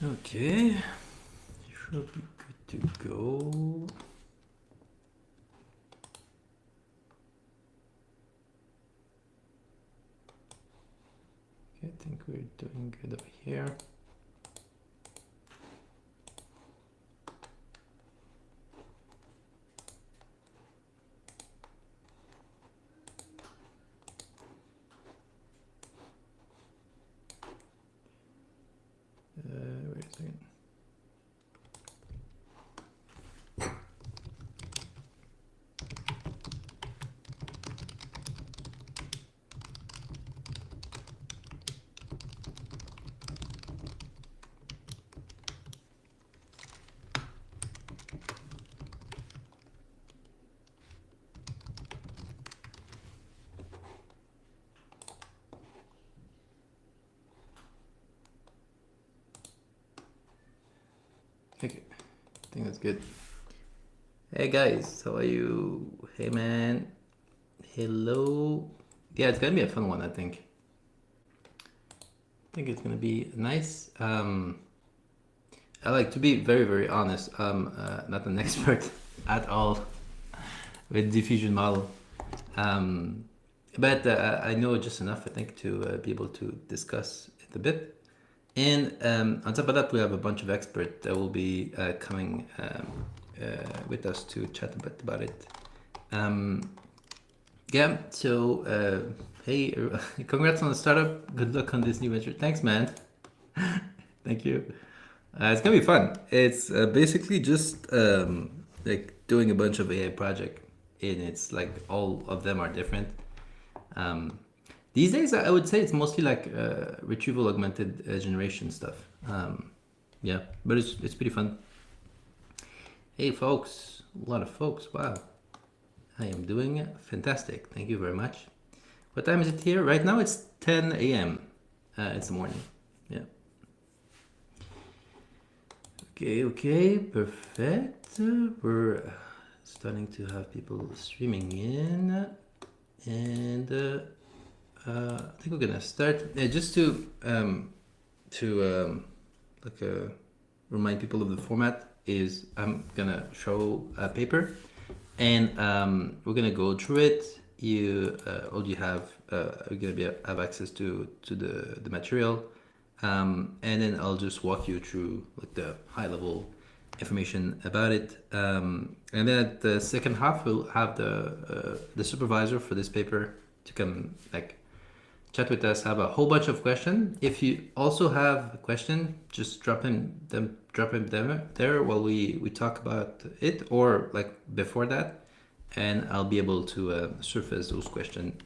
Okay, should be good to go. Okay, I think we're doing good over here. Wait a second. Okay, I think that's good. Hey guys, how are you? Hey man, hello. Yeah, it's gonna be a fun one, I think. I think it's gonna be nice. I like to be very, very honest. I'm not an expert at all with diffusion model, um, but I know just enough, I think, to be able to discuss it a bit. And on top of that, we have a bunch of experts that will be coming with us to chat a bit about it. Yeah, so hey, congrats on the startup. Good luck on this new venture. Thanks, man. Thank you. It's gonna be fun. It's basically just like doing a bunch of AI project, and it's like all of them are different. Um, these days, I would say it's mostly like retrieval augmented generation stuff. Yeah, but it's pretty fun. Hey, folks, a lot of folks. Wow, I am doing fantastic. Thank you very much. What time is it here? Right now, it's 10 a.m. It's the morning. Yeah. Okay, perfect. We're starting to have people streaming in, and I think we're gonna start. Just to like remind people of the format is I'm gonna show a paper, and we're gonna go through it. All you have are gonna have access to the material, and then I'll just walk you through like the high level information about it. And then at the second half, we'll have the supervisor for this paper to come like chat with us, have a whole bunch of questions. If you also have a question, just drop them there while we talk about it, or like before that, and I'll be able to surface those questions.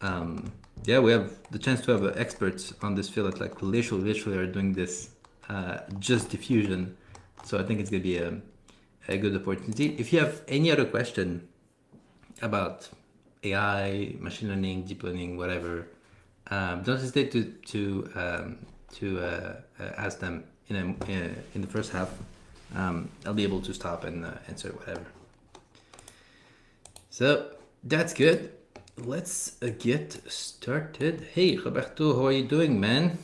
Yeah, we have the chance to have experts on this field that like literally are doing this just diffusion. So I think it's gonna be a good opportunity. If you have any other question about AI, machine learning, deep learning, whatever, don't hesitate to ask them in the first half. I'll be able to stop and answer whatever. So that's good. Let's get started. Hey Roberto, how are you doing, man?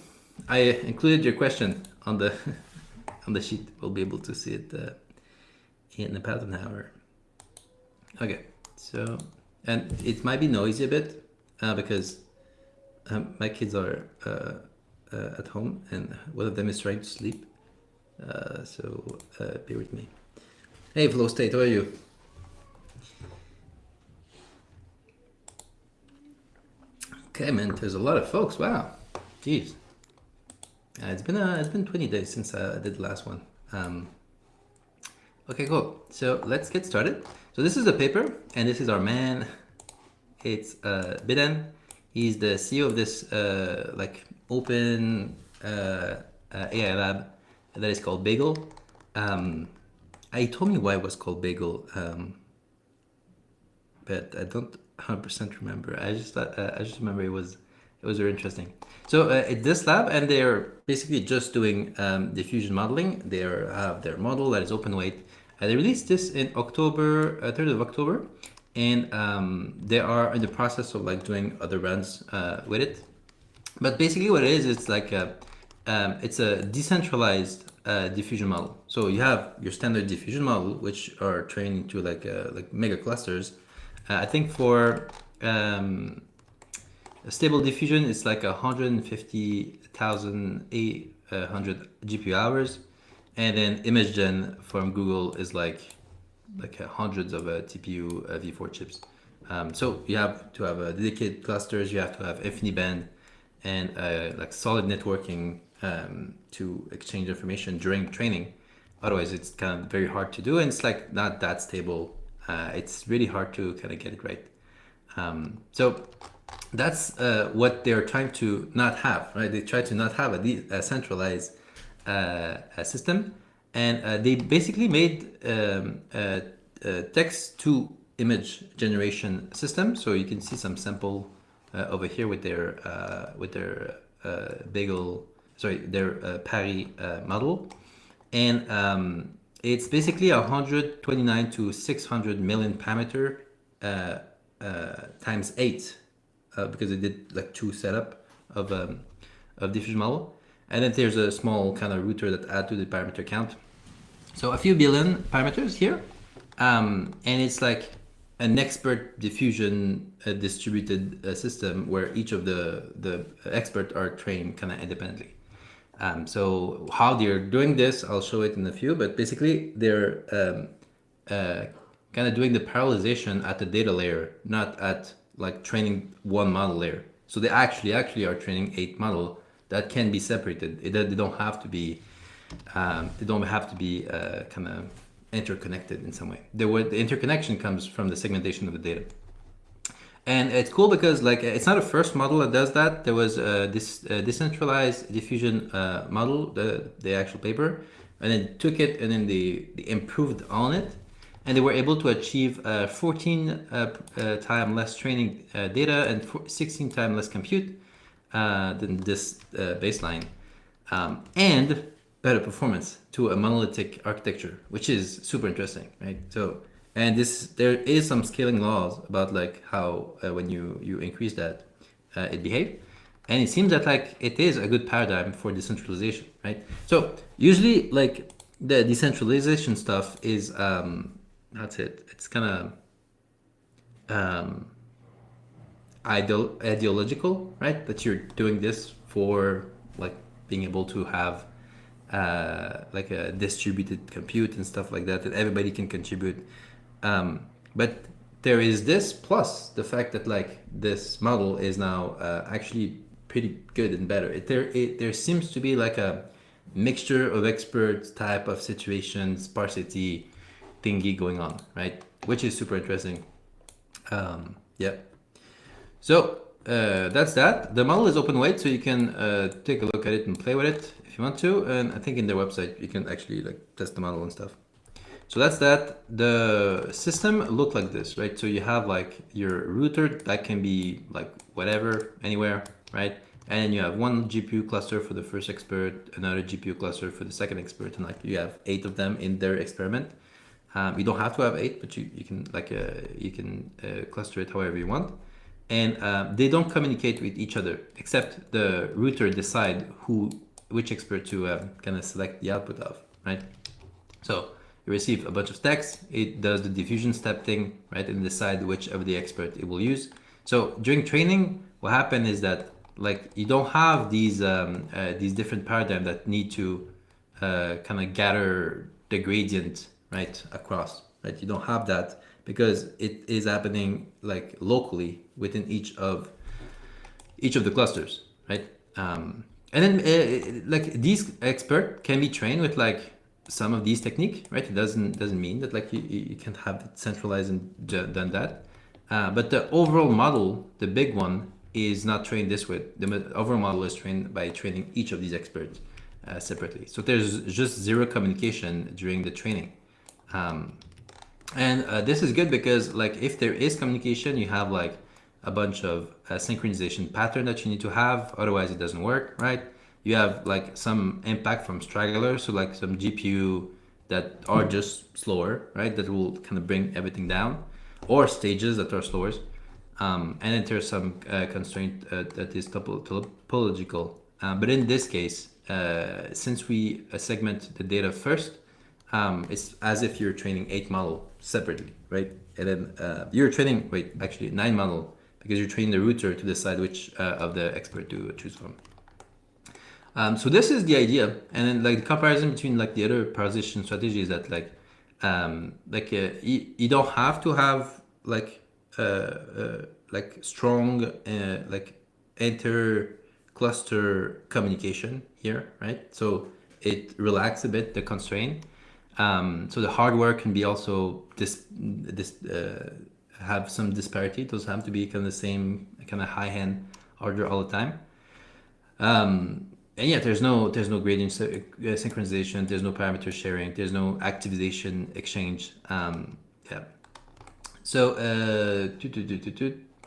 I included your question on the on the sheet. We'll be able to see it in about an hour. Okay, so and it might be noisy a bit because my kids are at home and one of them is trying to sleep. So bear with me. Hey Flow State, how are you? Okay, man. There's a lot of folks. Wow, jeez. It's been 20 days since I did the last one. Okay, cool. So let's get started. So this is the paper, and this is our man. It's Bidhan. He's the CEO of this like open AI lab that is called Bagel. I told me why it was called Bagel, but I don't 100% remember. I just thought I just remember it was very interesting. So at this lab, and they're basically just doing diffusion modeling. They have their model that is open weight. They released this in October, 3rd of October, and they are in the process of like doing other runs with it. But basically, what it is, it's like it's a decentralized diffusion model. So you have your standard diffusion model, which are trained into like mega clusters. I think for a stable diffusion, it's like 150,800 GPU hours, and then image gen from Google is like hundreds of TPU V4 chips. So you have to have dedicated clusters. You have to have InfiniBand and like solid networking to exchange information during training. Otherwise, it's kind of very hard to do, and it's like not that stable. It's really hard to kind of get it right. So that's what they're trying to not have, right? They try to not have a centralized a system, and they basically made a text to image generation system. So you can see some sample over here with their their Paris model, and it's basically 129 to 600 million parameter times 8 because they did like two setup of diffusion model, and then there's a small kind of router that add to the parameter count. So a few billion parameters here, and it's like an expert diffusion distributed system where each of the experts are trained kind of independently. So how they're doing this, I'll show it in a few, but basically they're kind of doing the parallelization at the data layer, not at like training one model layer. So they actually are training 8 model that can be separated. They don't have to be kind of interconnected in some way. The interconnection comes from the segmentation of the data. And it's cool because like it's not a first model that does that. There was this decentralized diffusion model, the actual paper, and then took it and then they improved on it, and they were able to achieve 14 times less training data and 16 times less compute than this baseline, and better performance to a monolithic architecture, which is super interesting, right? So, and there is some scaling laws about like how when you increase that, it behaves, and it seems that like it is a good paradigm for decentralization, right? So usually like the decentralization stuff is that's it. It's kind of ideological, right? That you're doing this for like being able to have like a distributed compute and stuff like that everybody can contribute. But there is this plus the fact that like this model is now actually pretty good and better. There seems to be like a mixture of experts type of situation, sparsity thingy going on, right? Which is super interesting. Yeah. So that's that. The model is open weight, so you can take a look at it and play with it if you want to. And I think in their website you can actually like test the model and stuff. So that's that. The system look like this, right? So you have like your router that can be like whatever, anywhere, right? And then you have one GPU cluster for the first expert, another GPU cluster for the second expert, and like you have 8 of them in their experiment. You don't have to have 8, but you can like cluster it however you want. And they don't communicate with each other, except the router decide which expert to kind of select the output of, right? So you receive a bunch of text, it does the diffusion step thing, right, and decide which of the expert it will use. So during training, what happened is that like you don't have these different paradigms that need to kind of gather the gradient right across, right? You don't have that because it is happening like locally within each of the clusters, right? And then like these experts can be trained with like some of these technique, right? It doesn't mean that like you can't have it centralized and done that. But the overall model, the big one, is not trained this way. The overall model is trained by training each of these experts separately. So there's just zero communication during the training. And this is good because like if there is communication, you have like a bunch of synchronization pattern that you need to have, otherwise it doesn't work, right? You have like some impact from stragglers, so like some GPU that are just slower, right? That will kind of bring everything down, or stages that are slower. And then there's some constraint that is topological. But in this case, since we segment the data first, it's as if you're training 8 model separately, right? And then you're training, wait, actually 9 model, because you're training the router to decide which of the expert to choose from. So this is the idea, and then like the comparison between like the other parallelization strategies that you don't have to have like strong like inter cluster communication here, right? So it relaxes a bit the constraint. So the hardware can be also have some disparity. Those have to be kind of the same kind of high end hardware all the time. And yeah, there's no gradient synchronization. There's no parameter sharing. There's no activation exchange. Yeah. So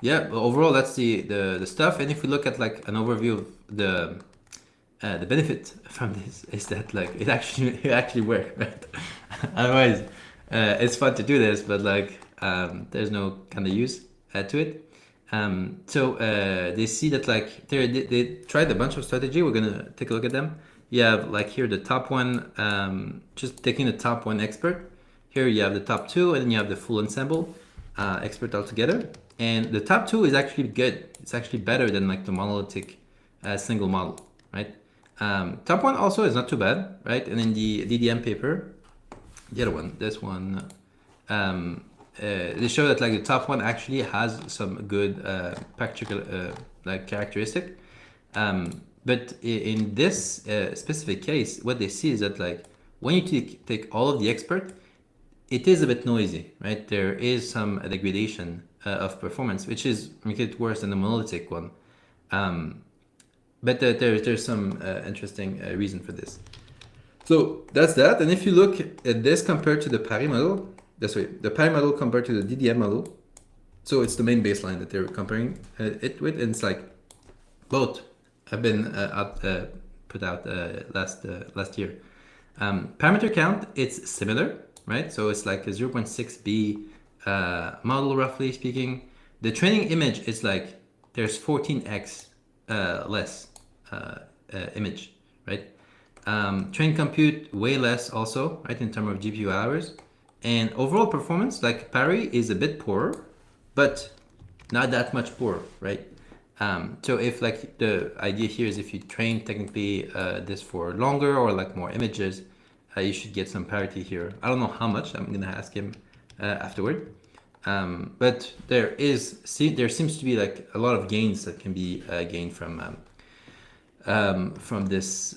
yeah, overall that's the stuff. And if we look at like an overview of the benefit from this is that like it actually works, right? Otherwise, it's fun to do this, but like there's no kind of use to it. So they see that like they tried a bunch of strategy. We're gonna take a look at them. You have like here the top one, just taking the top one expert. Here you have the top two, and then you have the full ensemble expert altogether. And the top two is actually good. It's actually better than like the monolithic single model, right? Top one also is not too bad, right? And in the DDM paper, the other one, this one, they show that like the top one actually has some good practical like characteristic. But in this specific case, what they see is that like when you take all of the expert, it is a bit noisy, right? There is some degradation of performance, which is make it worse than the monolithic one. But there's some interesting reason for this. So that's that. And if you look at this compared to the Paris model, the Paris model compared to the DDM model, so it's the main baseline that they're comparing it with, and it's like both have been put out last year. Parameter count, it's similar, right? So it's like a 0.6b model, roughly speaking. The training image is like there's 14x less image, right? Train compute way less also, right, in terms of GPU hours. And overall performance, like Paris is a bit poorer, but not that much poorer, right? So if like the idea here is if you train technically this for longer or like more images, you should get some parity here. I don't know how much, I'm gonna ask him afterward. But there seems to be like a lot of gains that can be gained from this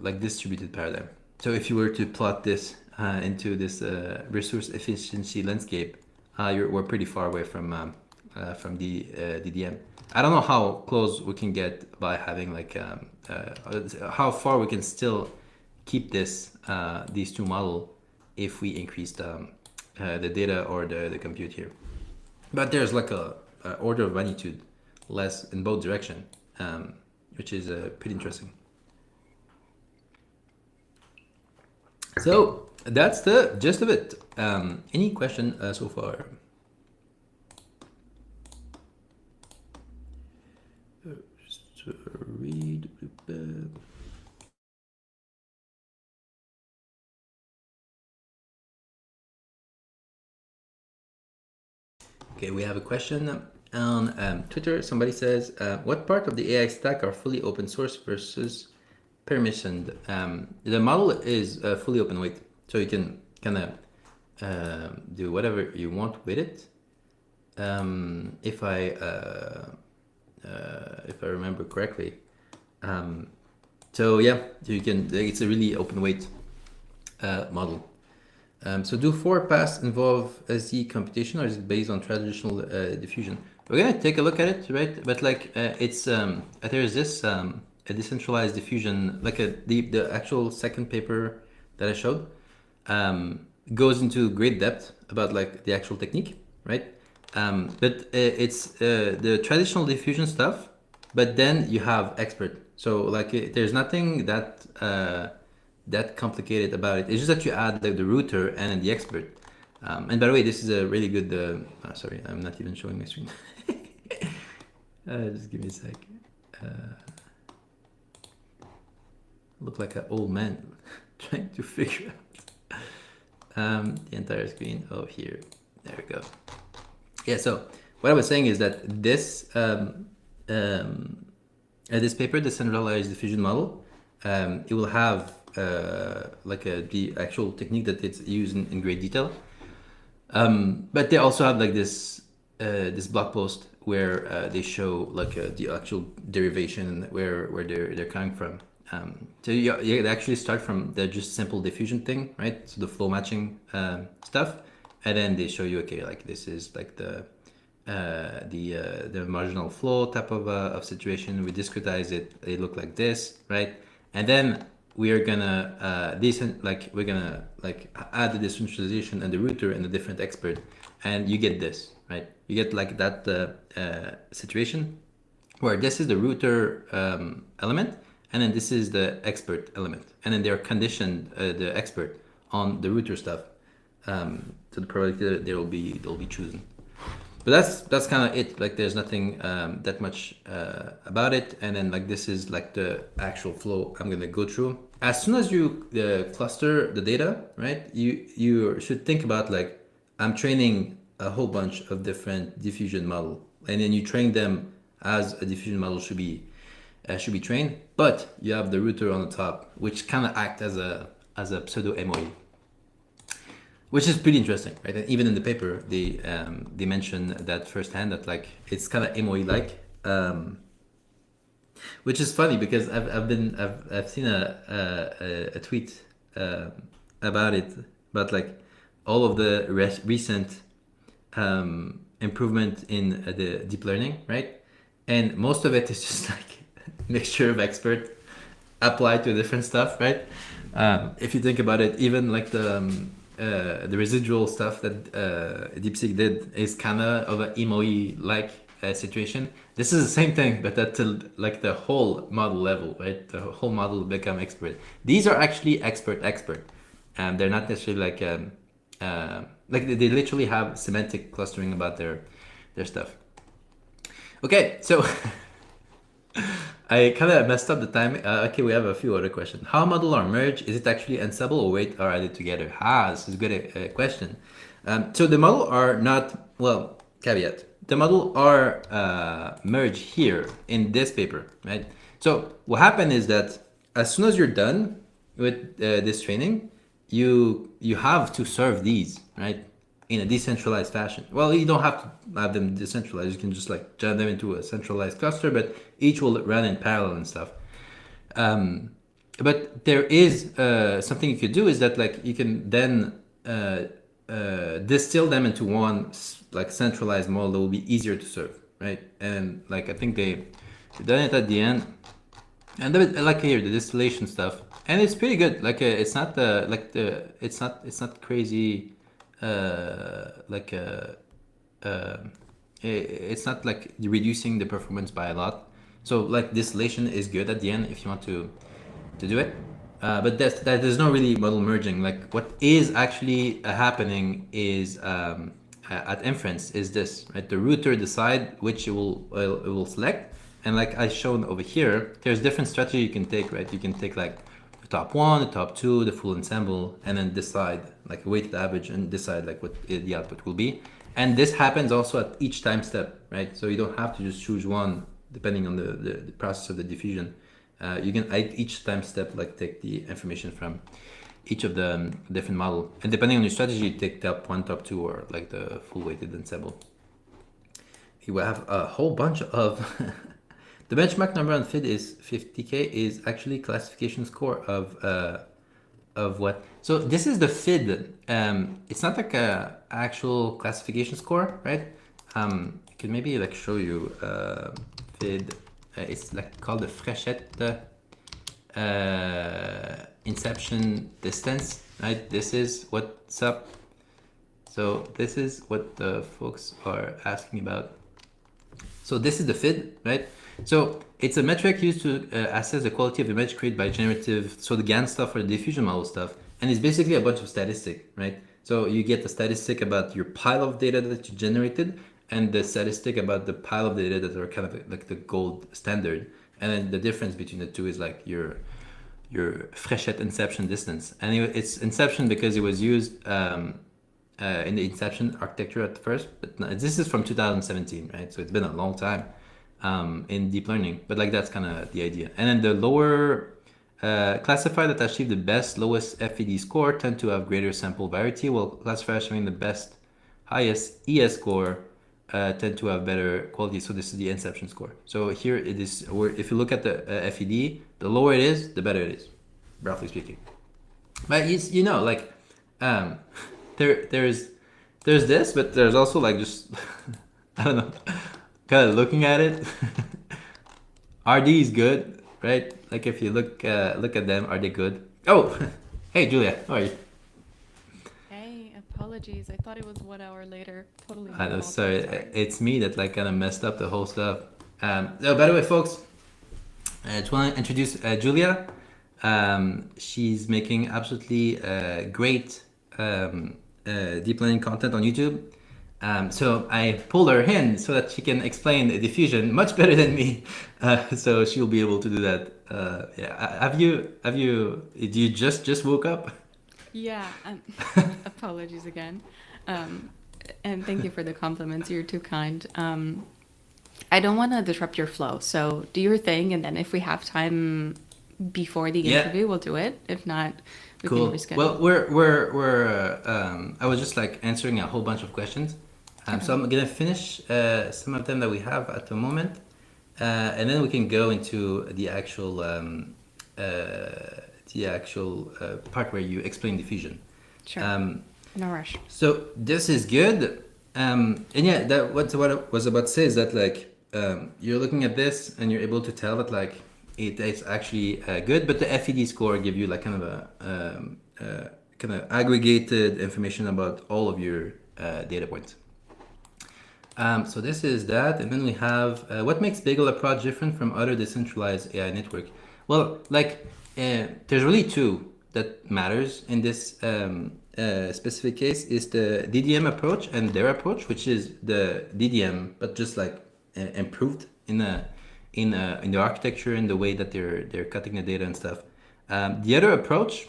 like distributed paradigm. So if you were to plot this into this resource efficiency landscape, we're pretty far away from the DDM. I don't know how close we can get by having like how far we can still keep these two model if we increase the data or the compute here. But there's like a order of magnitude less in both direction, which is pretty interesting. So that's the gist of it. Any question so far? Just read. Okay, we have a question on Twitter. Somebody says, what part of the AI stack are fully open source versus permissioned? The model is fully open weight, so you can kind of do whatever you want with it. If I remember correctly. So yeah, you can. It's a really open weight model. So do 4 pass involve SD computation, or is it based on traditional diffusion? We're gonna take a look at it, right? But like it's there's this a decentralized diffusion, like the actual second paper that I showed goes into great depth about like the actual technique, right? But it's the traditional diffusion stuff, but then you have expert. So like there's nothing that that complicated about it. It's just that you add like the router and then the expert. And by the way, this is a really good. Sorry, I'm not even showing my screen. Just give me a sec. look like an old man trying to figure the entire screen. Oh, here. There we go. Yeah, so what I was saying is that this paper, the Decentralized Diffusion model, it will have the actual technique that it's used in great detail. But they also have like this blog post where they show like the actual derivation where they're coming from. So you actually start from the just simple diffusion thing, right? So the flow matching stuff, and then they show you, okay, like this is like the marginal flow type of situation. We discretize it; they look like this, right? And then we are gonna we're gonna add the decentralization and the router and the different expert, and you get this, right? You get like that situation where this is the router element, and then this is the expert element, and then they're conditioned the expert on the router stuff. So the probability that they'll be chosen. But that's kind of it. Like there's nothing that much about it. And then like this is like the actual flow I'm gonna go through. As soon as you cluster the data, right? You should think about like I'm training a whole bunch of different diffusion model, and then you train them as a diffusion model should be trained. But you have the router on the top, which kind of act as a pseudo MOE. Which is pretty interesting, right? And even in the paper, they mention that firsthand that like it's kind of MOE like, which is funny because I've seen a tweet about it, but like all of the recent improvement in the deep learning, right? And most of it is just like mixture of expert applied to different stuff, right? If you think about it, even like the residual stuff that DeepSeek did is kind of a MOE like situation. This is the same thing, but at like the whole model level, right? The whole model become expert. These are actually expert, and they're not necessarily like they literally have semantic clustering about their stuff. Okay, so I kind of messed up the time. Okay, we have a few other questions. How model are merged? Is it actually ensemble or weight are added together? This is a good question. So the model are not, well, caveat. The model are merged here in this paper, right? So what happened is that as soon as you're done with this training, you have to serve these, right? In a decentralized fashion. Well, you don't have to have them decentralized. You can just like jam them into a centralized cluster, but each will run in parallel and stuff. But there is something you could do is that like you can then distill them into one like centralized model that will be easier to serve, right? And like I think they've done it at the end, and like here the distillation stuff, and it's pretty good. Like it's not it's not crazy. It's not like reducing the performance by a lot. So like distillation is good at the end if you want to do it. But there's no really model merging. Like what is actually happening is at inference is this, right? The router decide which it will select, and like I shown over here, there's different strategy you can take, right? You can take like the top one, the top two, the full ensemble, and then decide like a weighted average and decide like what the output will be. And this happens also at each time step, right? So you don't have to just choose one depending on the process of the diffusion. You can at each time step like take the information from each of the different model, and depending on your strategy, you take top one, top two, or like the full weighted ensemble. You will have a whole bunch of the benchmark number on FID is 50K is actually classification score of what? So this is the FID. It's not like a actual classification score, right? I can maybe like show you FID. It's like called the Fréchette inception distance, right? This is what's up. So this is what the folks are asking about. So this is the FID, right? So it's a metric used to assess the quality of image created by generative, so the GAN stuff or the diffusion model stuff. And it's basically a bunch of statistic, right? So you get the statistic about your pile of data that you generated and the statistic about the pile of data that are kind of like the gold standard. And then the difference between the two is like your your Fréchette inception distance. And it's inception because it was used in the inception architecture at first, but no, this is from 2017, right? So it's been a long time in deep learning, but like that's kind of the idea. And then the lower classifier that achieve the best lowest FED score tend to have greater sample variety, while classifiers showing the best highest ES score tend to have better quality. So this is the inception score. So here it is, where if you look at the FED, the lower it is, the better it is, roughly speaking. But you know, like um, there's this, but there's also like just I don't know, kind of looking at it. RD is good, right? Like if you look at them, are they good? Oh, hey Julia, how are you? Hey, apologies. I thought it was 1 hour later. Totally I my know, fault. I'm sorry, sorry. it's me that like kind of messed up the whole stuff. Oh, by the way, folks, I just want to introduce Julia. She's making absolutely great deep learning content on YouTube. So I pulled her in so that she can explain diffusion much better than me. So she'll be able to do that. Yeah. Do you just woke up? Yeah, apologies again. Um, and thank you for the compliments. You're too kind. I don't want to disrupt your flow, so do your thing, and then if we have time before the Yeah. interview, we'll do it. If not, we can Cool. Well, reschedule. we're I was just like answering a whole bunch of questions. So Okay. I'm gonna finish some of them that we have at the moment, and then we can go into the actual part where you explain diffusion. Sure. Um, No rush. so this is good. And yeah, that what I was about to say is that like you're looking at this and you're able to tell that like it's actually good, but the FED score give you like kind of a kind of aggregated information about all of your data points. So this is that, and then we have what makes Bagel approach different from other decentralized AI network. Well, like there's really two that matters in this specific case is the DDM approach and their approach, which is the DDM, but just like improved in the architecture and the way that they're cutting the data and stuff. The other approach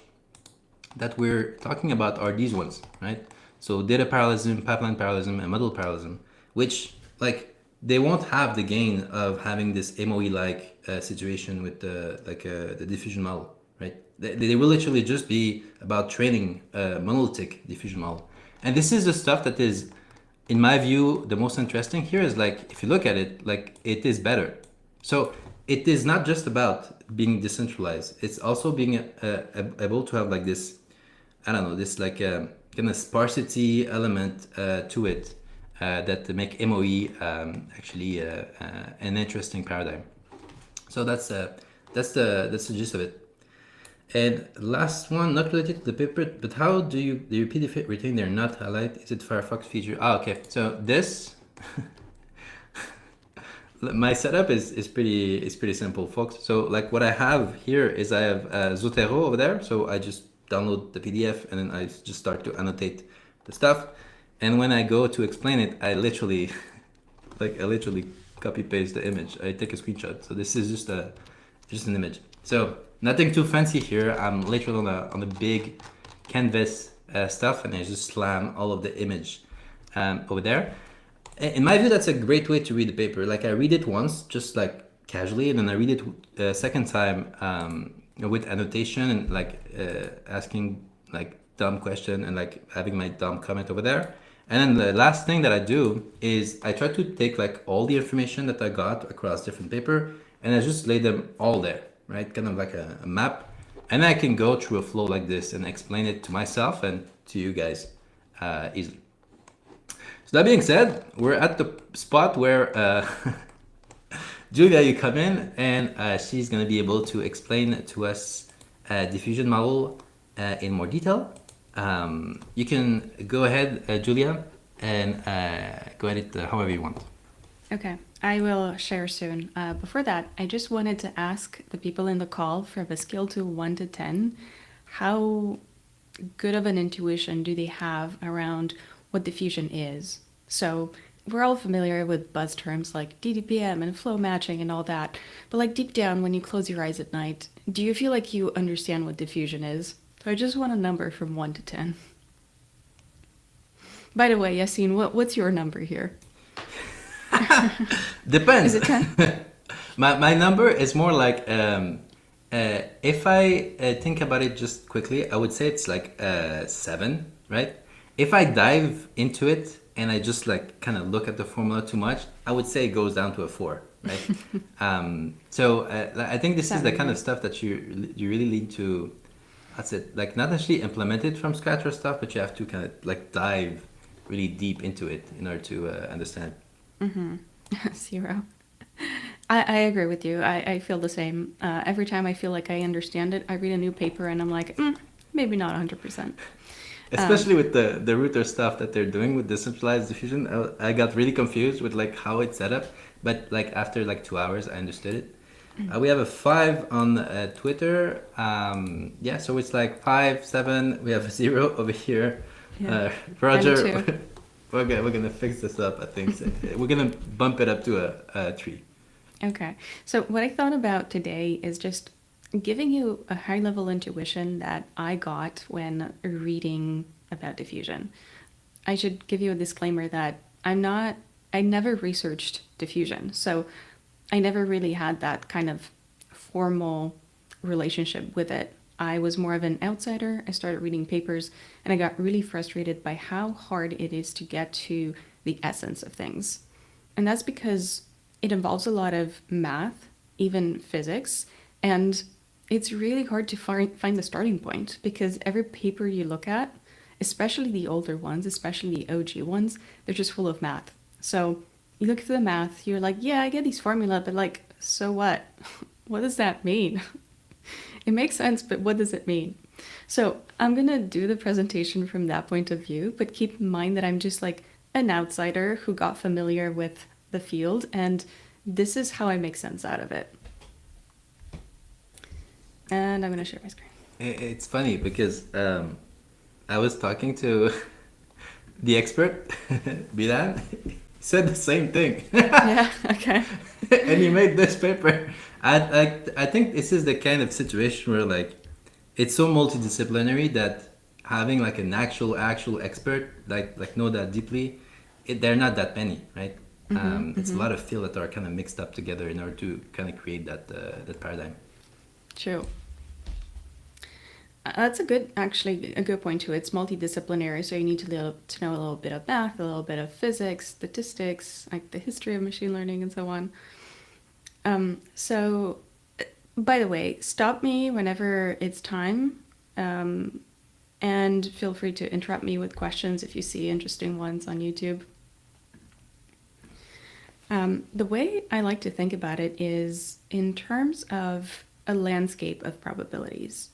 that we're talking about are these ones, right? So data parallelism, pipeline parallelism, and model parallelism, which like they won't have the gain of having this MOE-like situation with the diffusion model, right? They will literally just be about training a monolithic diffusion model, and this is the stuff that is, in my view, the most interesting here. Is like if you look at it, like it is better. So it is not just about being decentralized. It's also being able to have like this, I don't know, this like kind of sparsity element to it that make MOE actually an interesting paradigm. So that's the gist of it. And last one, not related to the paper, but how do you the PDF retain their not highlight? Is it Firefox feature? Ah, okay. So this my setup is pretty simple, folks. So like what I have here is I have Zotero over there. So I just download the PDF and then I just start to annotate the stuff. And when I go to explain it, I literally copy paste the image. I take a screenshot. So this is just an image. So nothing too fancy here. I'm literally on a big canvas stuff, and I just slam all of the image over there. In my view, that's a great way to read the paper. Like I read it once, just like casually, and then I read it a second time with annotation and like asking like dumb question and like having my dumb comment over there. And then the last thing that I do is I try to take like all the information that I got across different paper and I just lay them all there, right? Kind of like a map. And I can go through a flow like this and explain it to myself and to you guys easily. So that being said, we're at the spot where Julia, you come in, and she's going to be able to explain to us diffusion model in more detail. You can go ahead, Julia, and go at it however you want. Okay, I will share soon. Before that, I just wanted to ask the people in the call from a scale to 1 to 10, how good of an intuition do they have around what diffusion is? So we're all familiar with buzz terms like DDPM and flow matching and all that. But like deep down, when you close your eyes at night, do you feel like you understand what diffusion is? So I just want a number from 1 to 10. By the way, Yassine, what's your number here? Depends. Is it 10? My number is more like if I think about it just quickly, I would say it's like 7, right? If I dive into it and I just like kind of look at the formula too much, I would say it goes down to a 4, right? So I think this is the kind of stuff that you really need to, that's it, like not actually implement it from scratch or stuff, but you have to kind of like dive really deep into it in order to understand. 0. I agree with you. I feel the same. Every time I feel like I understand it, I read a new paper and I'm like, maybe not 100%. Especially with the router stuff that they're doing with decentralized diffusion, I got really confused with like how it's set up. But like after like 2 hours, I understood it. We have a 5 on Twitter. Yeah, so it's like 5, 7. We have a 0 over here. Yeah. Roger, we're gonna fix this up. I think so. We're gonna bump it up to a 3. Okay. So what I thought about today is just giving you a high level intuition that I got when reading about diffusion. I should give you a disclaimer that I never researched diffusion. So I never really had that kind of formal relationship with it. I was more of an outsider. I started reading papers and I got really frustrated by how hard it is to get to the essence of things. And that's because it involves a lot of math, even physics, and it's really hard to find the starting point because every paper you look at, especially the older ones, especially the OG ones, they're just full of math. So you look through the math, you're like, yeah, I get these formula, but like, so what? What does that mean? It makes sense, but what does it mean? So I'm going to do the presentation from that point of view, but keep in mind that I'm just like an outsider who got familiar with the field, and this is how I make sense out of it. And I'm going to share my screen. It's funny because I was talking to the expert, Bidhan. He said the same thing. Yeah, okay. And he made this paper. I think this is the kind of situation where like it's so multidisciplinary that having like an actual expert like know that deeply, they're not that many, right? It's a lot of fields that are kind of mixed up together in order to kind of create that paradigm. True. That's a good point too. It's multidisciplinary, so you need to know a little bit of math, a little bit of physics, statistics, like the history of machine learning and so on. So, by the way, stop me whenever it's time, and feel free to interrupt me with questions if you see interesting ones on YouTube. The way I like to think about it is in terms of a landscape of probabilities.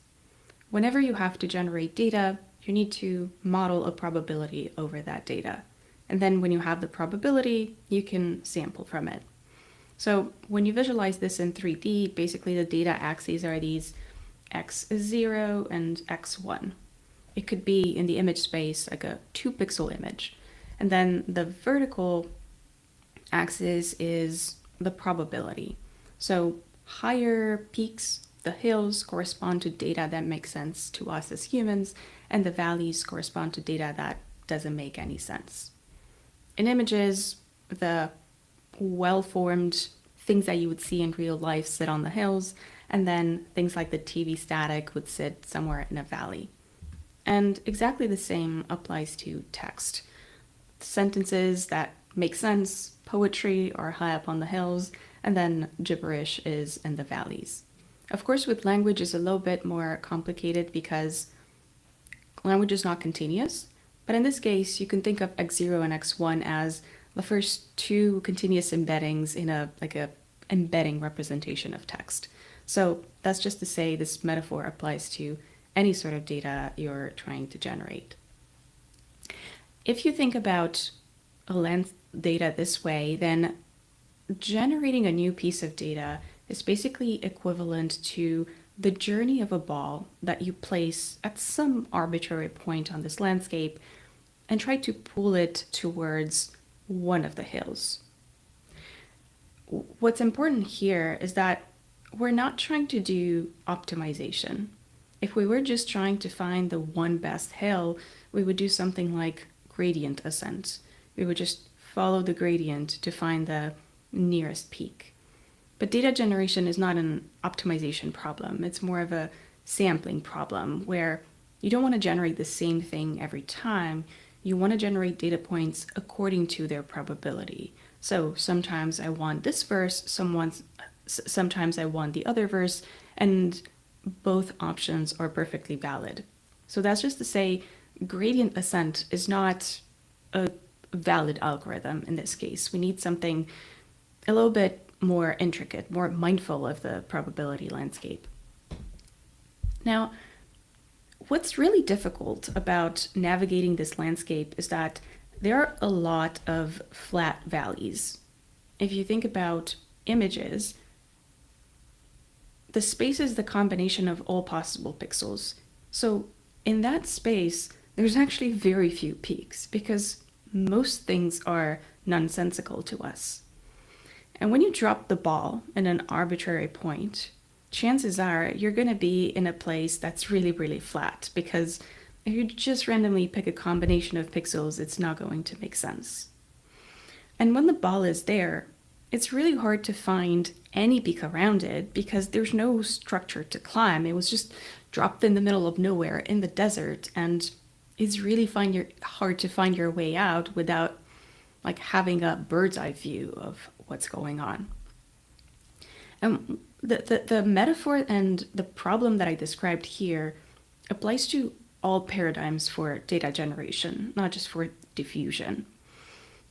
Whenever you have to generate data, you need to model a probability over that data. And then when you have the probability, you can sample from it. So when you visualize this in 3D, basically the data axes are these x0 and x1. It could be in the image space like a 2-pixel image. And then the vertical axis is the probability. So higher peaks, the hills, correspond to data that makes sense to us as humans, and the valleys correspond to data that doesn't make any sense. In images, the well-formed things that you would see in real life sit on the hills, and then things like the TV static would sit somewhere in a valley. And exactly the same applies to text. Sentences that make sense, poetry, are high up on the hills, and then gibberish is in the valleys. Of course, with language is a little bit more complicated because language is not continuous, but in this case, you can think of x0 and x1 as the first 2 continuous embeddings in a embedding representation of text. So that's just to say this metaphor applies to any sort of data you're trying to generate. If you think about length data this way, then generating a new piece of data is basically equivalent to the journey of a ball that you place at some arbitrary point on this landscape and try to pull it towards one of the hills. What's important here is that we're not trying to do optimization. If we were just trying to find the one best hill, we would do something like gradient ascent. We would just follow the gradient to find the nearest peak. But data generation is not an optimization problem. It's more of a sampling problem where you don't want to generate the same thing every time. You want to generate data points according to their probability. So sometimes I want this verse, sometimes I want the other verse, and both options are perfectly valid. So that's just to say gradient ascent is not a valid algorithm in this case. We need something a little bit more intricate, more mindful of the probability landscape. Now, what's really difficult about navigating this landscape is that there are a lot of flat valleys. If you think about images, the space is the combination of all possible pixels. So in that space, there's actually very few peaks because most things are nonsensical to us. And when you drop the ball in an arbitrary point, chances are you're going to be in a place that's really, really flat because if you just randomly pick a combination of pixels, it's not going to make sense. And when the ball is there, it's really hard to find any peak around it because there's no structure to climb. It was just dropped in the middle of nowhere in the desert, and it's really hard to find your way out without like having a bird's eye view of what's going on. And the metaphor and the problem that I described here applies to all paradigms for data generation, not just for diffusion.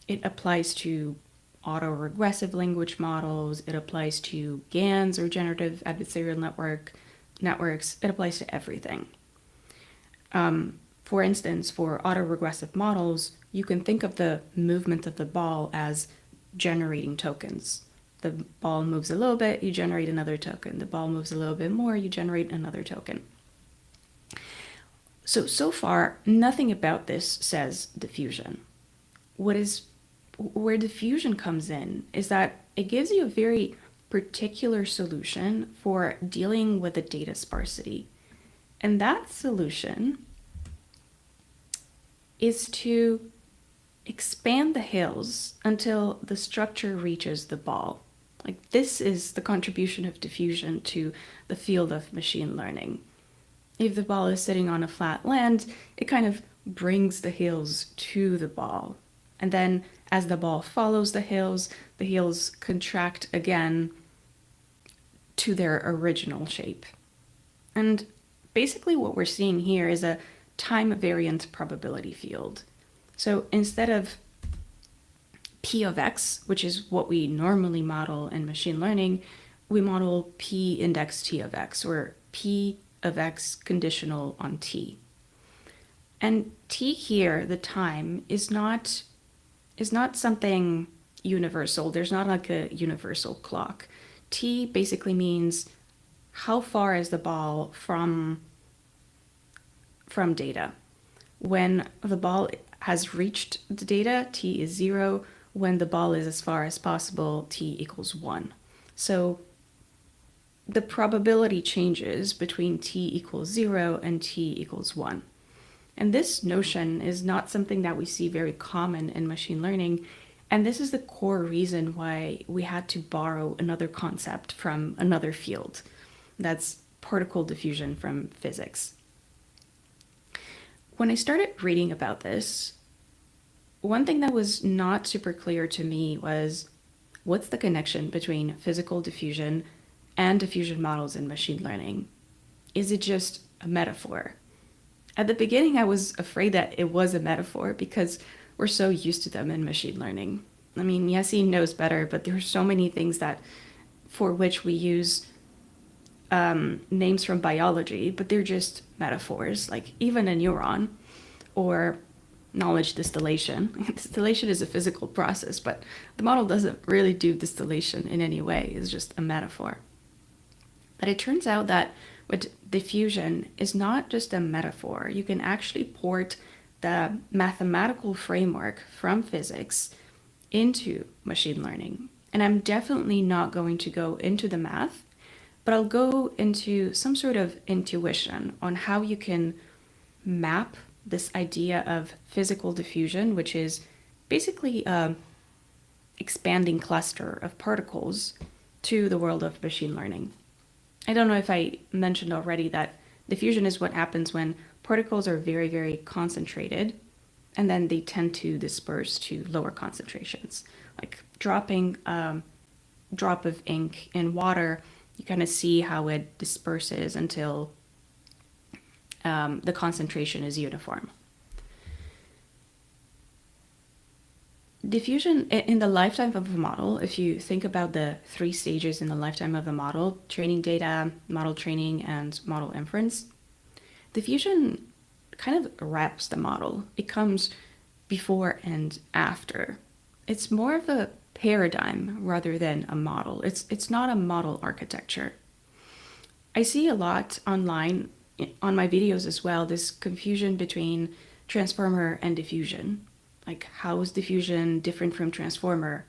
It applies to autoregressive language models. It applies to GANs or generative adversarial networks. It applies to everything. For instance, for autoregressive models, you can think of the movement of the ball as generating tokens. The ball moves a little bit, you generate another token. The ball moves a little bit more, you generate another token. So far, nothing about this says diffusion. Where diffusion comes in is that it gives you a very particular solution for dealing with the data sparsity. And that solution is to expand the hills until the structure reaches the ball. Like, this is the contribution of diffusion to the field of machine learning. If the ball is sitting on a flat land, it kind of brings the hills to the ball. And then as the ball follows the hills contract again to their original shape. And basically what we're seeing here is a time variant probability field. So instead of P of X, which is what we normally model in machine learning, we model P index T of X, or P of X conditional on T. And T here, the time, is not something universal. There's not like a universal clock. T basically means how far is the ball from data. When the ball has reached the data, T is 0. When the ball is as far as possible, T equals 1. So the probability changes between T equals 0 and T equals 1. And this notion is not something that we see very common in machine learning. And this is the core reason why we had to borrow another concept from another field. That's particle diffusion from physics. When I started reading about this, one thing that was not super clear to me was, what's the connection between physical diffusion and diffusion models in machine learning? Is it just a metaphor? At the beginning, I was afraid that it was a metaphor because we're so used to them in machine learning. I mean, Yassine knows better, but there are so many things for which we use names from biology, but they're just metaphors, like even a neuron or knowledge distillation. Distillation is a physical process, but the model doesn't really do distillation in any way. It's just a metaphor. But it turns out that with diffusion is not just a metaphor. You can actually port the mathematical framework from physics into machine learning. And I'm definitely not going to go into the math, but I'll go into some sort of intuition on how you can map this idea of physical diffusion, which is basically a expanding cluster of particles, to the world of machine learning. I don't know if I mentioned already that diffusion is what happens when particles are very, very concentrated and then they tend to disperse to lower concentrations. Like dropping a drop of ink in water, you kind of see how it disperses until the concentration is uniform. Diffusion in the lifetime of a model, if you think about the 3 stages in the lifetime of a model, training data, model training, and model inference, diffusion kind of wraps the model. It comes before and after. It's more of a paradigm rather than a model. It's not a model architecture. I see a lot online on my videos as well, this confusion between transformer and diffusion. Like, how is diffusion different from transformer?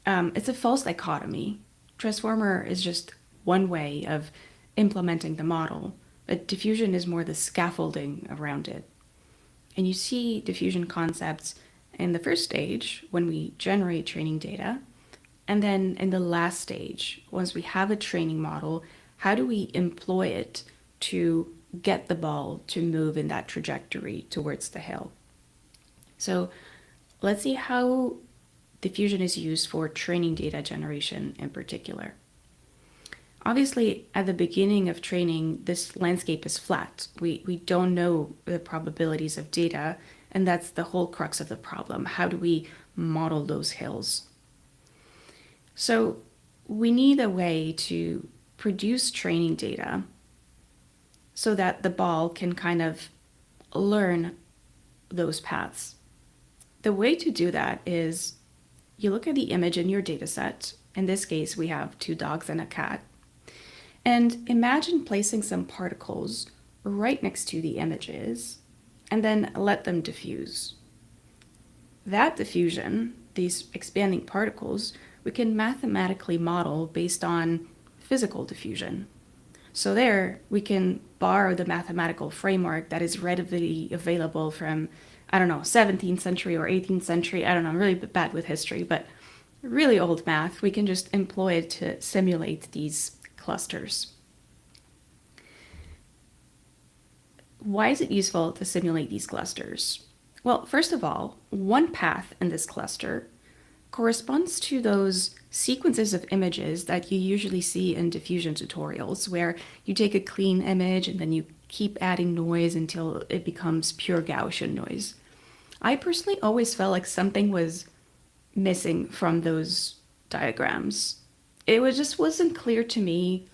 It's a false dichotomy. Transformer is just one way of implementing the model, but diffusion is more the scaffolding around it. And you see diffusion concepts in the first stage when we generate training data, and then in the last stage, once we have a training model, how do we employ it to get the ball to move in that trajectory towards the hill? So let's see how diffusion is used for training data generation in particular. Obviously, at the beginning of training, this landscape is flat. We don't know the probabilities of data, and that's the whole crux of the problem. How do we model those hills? So we need a way to produce training data so that the ball can kind of learn those paths. The way to do that is you look at the image in your data set. In this case, we have 2 dogs and a cat. And imagine placing some particles right next to the images and then let them diffuse. That diffusion, these expanding particles, we can mathematically model based on physical diffusion. So there, we can borrow the mathematical framework that is readily available from, 17th century or 18th century. I'm really bad with history, but really old math. We can just employ it to simulate these clusters. Why is it useful to simulate these clusters? Well, first of all, one path in this cluster corresponds to those sequences of images that you usually see in diffusion tutorials, where you take a clean image and then you keep adding noise until it becomes pure Gaussian noise. I personally always felt like something was missing from those diagrams. It just wasn't clear to me,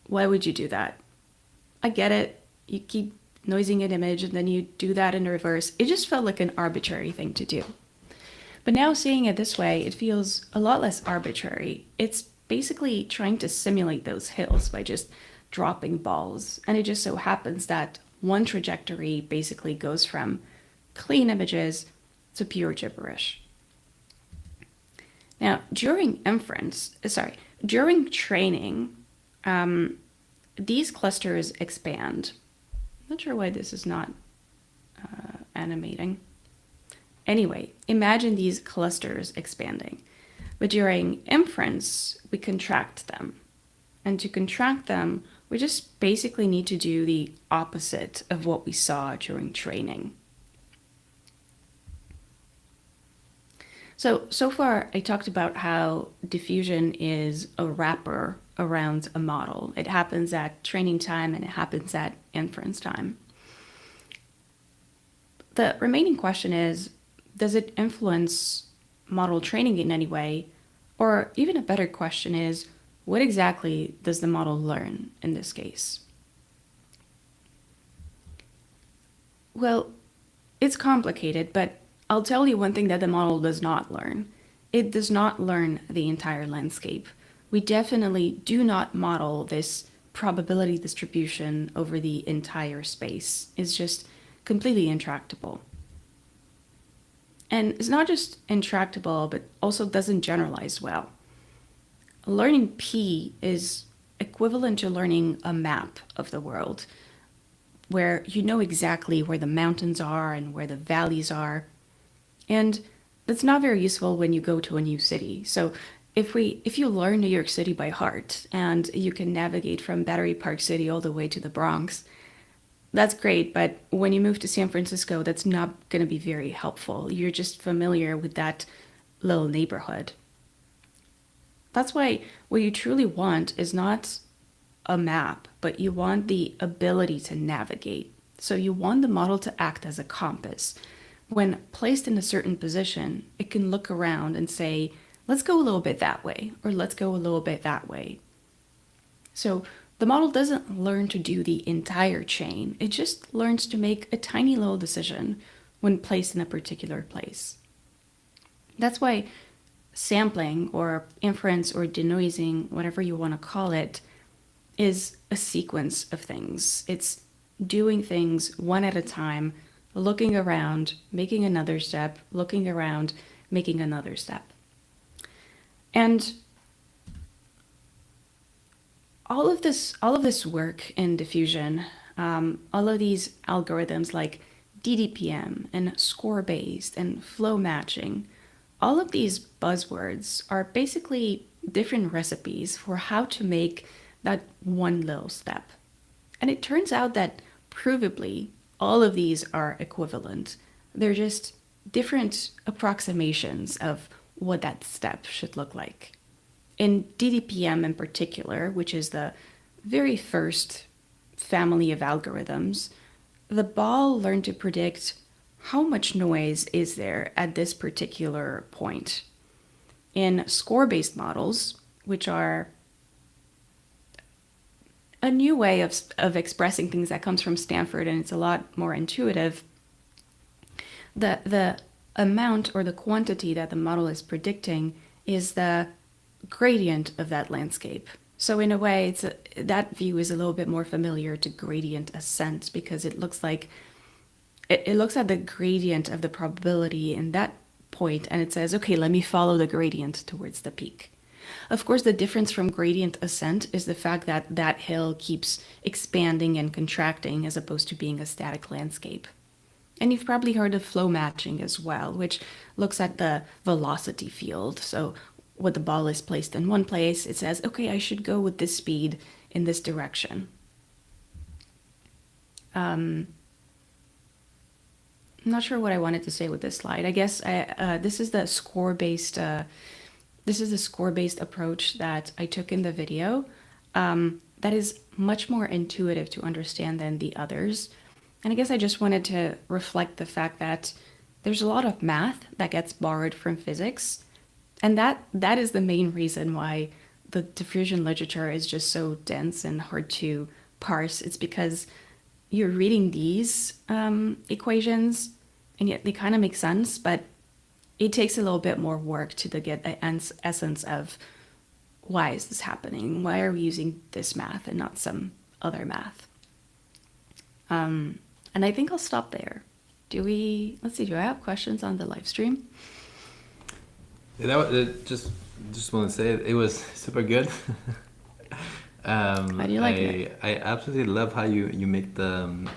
why would you do that? I get it, you keep noising an image and then you do that in reverse. It just felt like an arbitrary thing to do. But now seeing it this way, it feels a lot less arbitrary. It's basically trying to simulate those hills by just dropping balls. And it just so happens that one trajectory basically goes from clean images to pure gibberish. Now, during training, these clusters expand. I'm not sure why this is not animating. Anyway, imagine these clusters expanding. But during inference, we contract them. And to contract them, we just basically need to do the opposite of what we saw during training. So far, I talked about how diffusion is a wrapper around a model. It happens at training time and it happens at inference time. The remaining question is, does it influence model training in any way? Or even a better question is, what exactly does the model learn in this case? Well, it's complicated, but I'll tell you one thing that the model does not learn. It does not learn the entire landscape. We definitely do not model this probability distribution over the entire space. It's just completely intractable. And it's not just intractable, but also doesn't generalize well. Learning P is equivalent to learning a map of the world, where you know exactly where the mountains are and where the valleys are. And that's not very useful when you go to a new city. So if you learn New York City by heart and you can navigate from Battery Park City all the way to the Bronx, that's great, but when you move to San Francisco, that's not going to be very helpful. You're just familiar with that little neighborhood. That's why what you truly want is not a map, but you want the ability to navigate. So you want the model to act as a compass. When placed in a certain position, it can look around and say, let's go a little bit that way, or let's go a little bit that way. So the model doesn't learn to do the entire chain, it just learns to make a tiny little decision when placed in a particular place. That's why sampling or inference or denoising, whatever you want to call it, is a sequence of things. It's doing things one at a time, looking around, making another step, looking around, making another step. And all of this work in diffusion, all of these algorithms like DDPM and score-based and flow matching, all of these buzzwords are basically different recipes for how to make that one little step. And it turns out that provably all of these are equivalent. They're just different approximations of what that step should look like. In DDPM in particular, which is the very first family of algorithms, the ball learned to predict how much noise is there at this particular point. In score-based models, which are a new way of expressing things that comes from Stanford, and it's a lot more intuitive, the amount or the quantity that the model is predicting is the gradient of that landscape. So in a way, that view is a little bit more familiar to gradient ascent, because it looks like it looks at the gradient of the probability in that point, and it says, okay, let me follow the gradient towards the peak. Of course, the difference from gradient ascent is the fact that that hill keeps expanding and contracting as opposed to being a static landscape. And you've probably heard of flow matching as well, which looks at the velocity field. So when the ball is placed in one place, it says, okay, I should go with this speed in this direction. I'm not sure what I wanted to say with this slide. I guess this is the score-based approach that I took in the video. That is much more intuitive to understand than the others. And I guess I just wanted to reflect the fact that there's a lot of math that gets borrowed from physics. And that is the main reason why the diffusion literature is just so dense and hard to parse. It's because you're reading these equations, and yet they kind of make sense, but it takes a little bit more work to get the essence of why is this happening? Why are we using this math and not some other math? And I think I'll stop there. Let's see, do I have questions on the live stream? Just want to say it was super good. How do you like it? I absolutely love how you make the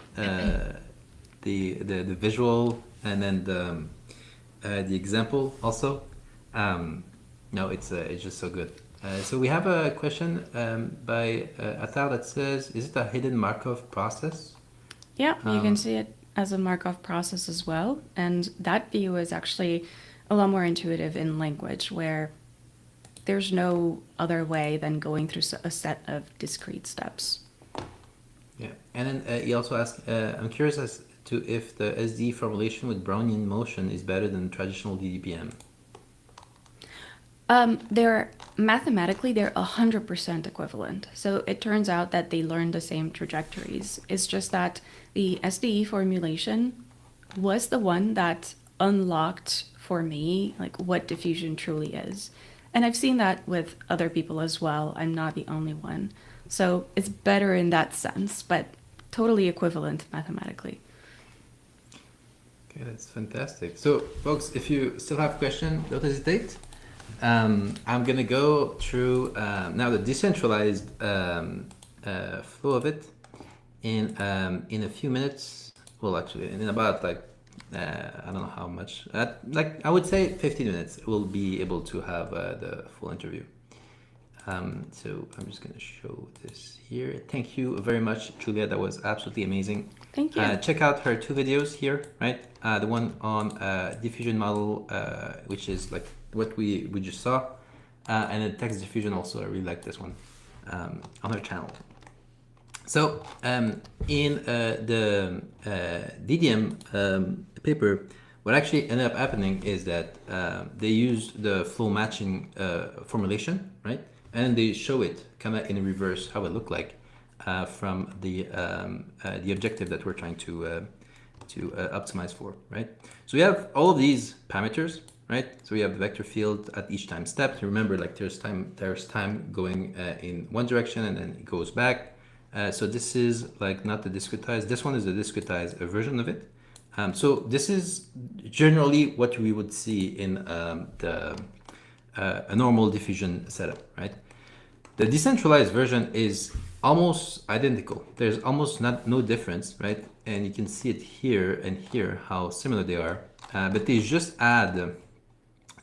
visual and then the example also. No, it's just so good. So we have a question by Atal that says, is it a hidden Markov process? Yeah, you can see it as a Markov process as well. And that view is actually a lot more intuitive in language, where there's no other way than going through a set of discrete steps. Yeah, and then he also asked, I'm curious as to if the SD formulation with Brownian motion is better than traditional DDPM. Mathematically, they're 100% equivalent. So it turns out that they learn the same trajectories. It's just that the SDE formulation was the one that unlocked for me like what diffusion truly is. And I've seen that with other people as well. I'm not the only one. So it's better in that sense, but totally equivalent mathematically. Okay, that's fantastic. So, folks, if you still have questions, don't hesitate. I'm gonna go through now the decentralized flow of it in a few minutes. Well, actually, in about like I don't know how much. Like I would say 15 minutes, we'll be able to have the full interview. So I'm just gonna show this here. Thank you very much, Julia. That was absolutely amazing. Thank you. Check out her two videos here, right? The one on diffusion model, which is like what we just saw, and then text diffusion also. I really like this one on her channel. So in the DDM paper, what actually ended up happening is that they used the flow matching formulation, right? And they show it kind of in reverse how it looked like from the objective that we're trying to optimize for, right? So we have all of these parameters, right? So we have the vector field at each time step. Remember, like there's time going in one direction and then it goes back. So this is like not the discretized. This one is the discretized version of it. So this is generally what we would see in a normal diffusion setup, right? The decentralized version is almost identical. There's almost no difference, right? And you can see it here and here how similar they are. But they just add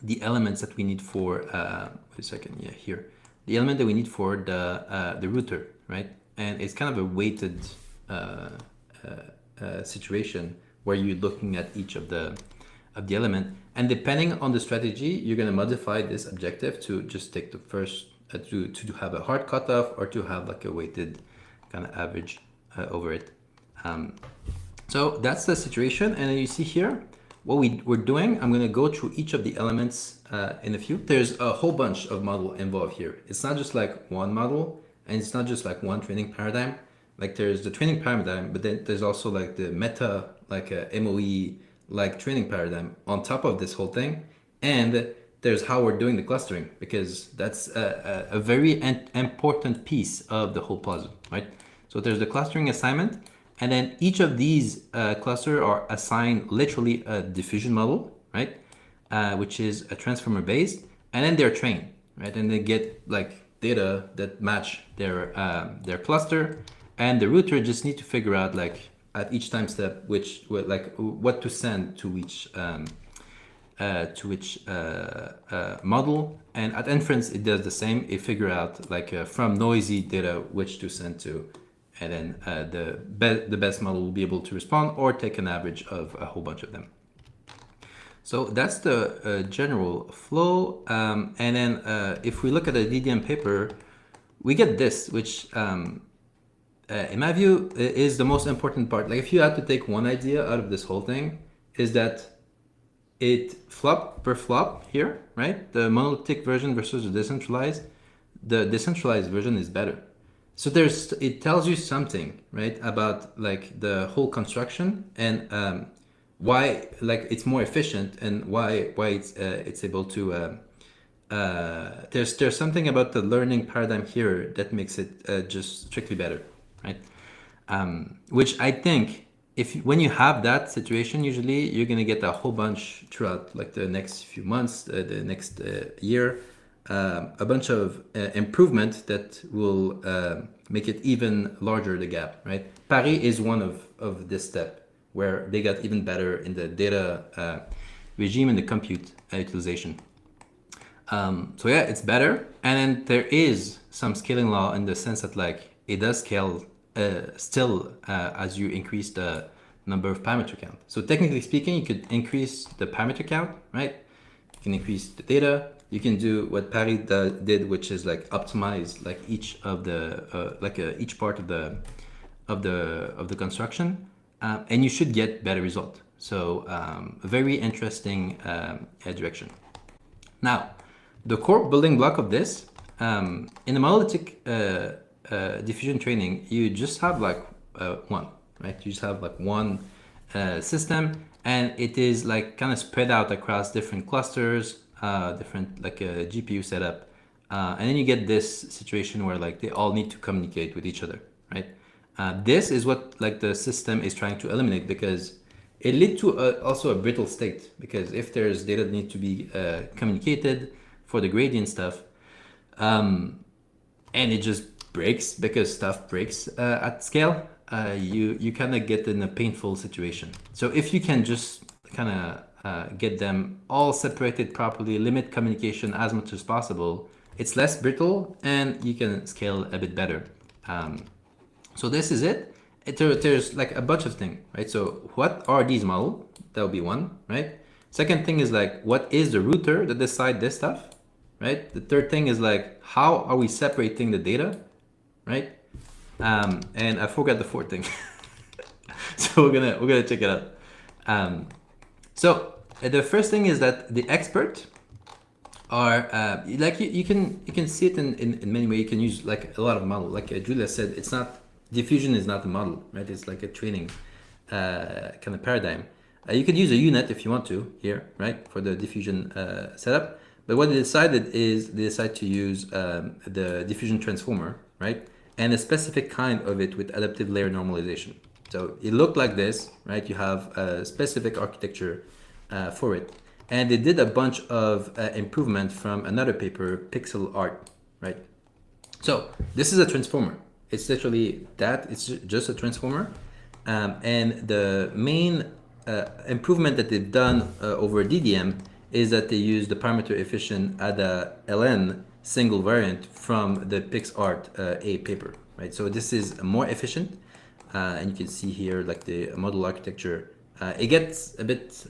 the elements that we need for. Wait a second, yeah, here. The element that we need for the router, right? And it's kind of a weighted situation where you're looking at each of the element, and depending on the strategy, you're going to modify this objective to just take the first to have a hard cutoff or to have like a weighted kind of average over it. So that's the situation, and then you see here what we're doing. I'm going to go through each of the elements in a few. There's a whole bunch of model involved here. It's not just like one model, and it's not just like one training paradigm. Like there's the training paradigm, but then there's also like the meta, like a MOE, like training paradigm on top of this whole thing. And there's how we're doing the clustering, because that's a very important piece of the whole puzzle, right? So there's the clustering assignment, and then each of these clusters are assigned literally a diffusion model, right? Which is a transformer based, and then they're trained, right? And they get like data that match their cluster, and the router just need to figure out like at each time step what to send to each model, and at inference it does the same. It figure out like from noisy data which to send to, and then the best model will be able to respond or take an average of a whole bunch of them. So that's the general flow, and then if we look at the DDM paper, we get this, which in my view is the most important part. Like if you had to take one idea out of this whole thing, is that it flop per flop here, right? The monolithic version versus the decentralized version is better. So it tells you something, right, about like the whole construction and why like it's more efficient and why it's able to. There's something about the learning paradigm here that makes it just strictly better, right? Which I think when you have that situation, usually you're gonna get a whole bunch throughout like the next few months, the next year, a bunch of improvement that will make it even larger, the gap, right? Paris is one of this step where they got even better in the data regime and the compute utilization. So yeah, it's better, and then there is some scaling law in the sense that like it does scale still as you increase the number of parameter count. So technically speaking, you could increase the parameter count, right? You can increase the data. You can do what Paris did, which is like optimize like each of the each part of the construction, and you should get better result. So a very interesting direction. Now, the core building block of this in the monolithic diffusion training, you just have like one, right? You just have like one system, and it is like kind of spread out across different clusters, different like a GPU setup, and then you get this situation where like they all need to communicate with each other, right? This is what like the system is trying to eliminate, because it lead to also a brittle state, because if there's data that need to be communicated for the gradient stuff, and it just breaks because stuff breaks at scale, you kind of get in a painful situation. So if you can just kind of get them all separated properly, limit communication as much as possible, it's less brittle and you can scale a bit better. So this is it. There's like a bunch of things, right? So what are these models? That would be one, right? Second thing is like, what is the router that decide this stuff, right? The third thing is like, how are we separating the data, right? And I forgot the fourth thing. So we're gonna check it out. So the first thing is that the expert are like you can see it in many ways. You can use like a lot of model. Like Julia said, it's not diffusion is not a model, right? It's like a training kind of paradigm. You could use a unit if you want to here, right, for the diffusion setup. But what they decided is they decided to use the diffusion transformer, right, and a specific kind of it with adaptive layer normalization. So it looked like this, right? You have a specific architecture for it. And they did a bunch of improvement from another paper, Pixel Art, right? So this is a transformer. It's literally that. It's just a transformer. And the main improvement that they've done over DDM is that they use the parameter efficient ADA LN single variant from the PixArt A paper, right? So this is more efficient. And you can see here like the model architecture. It gets a bit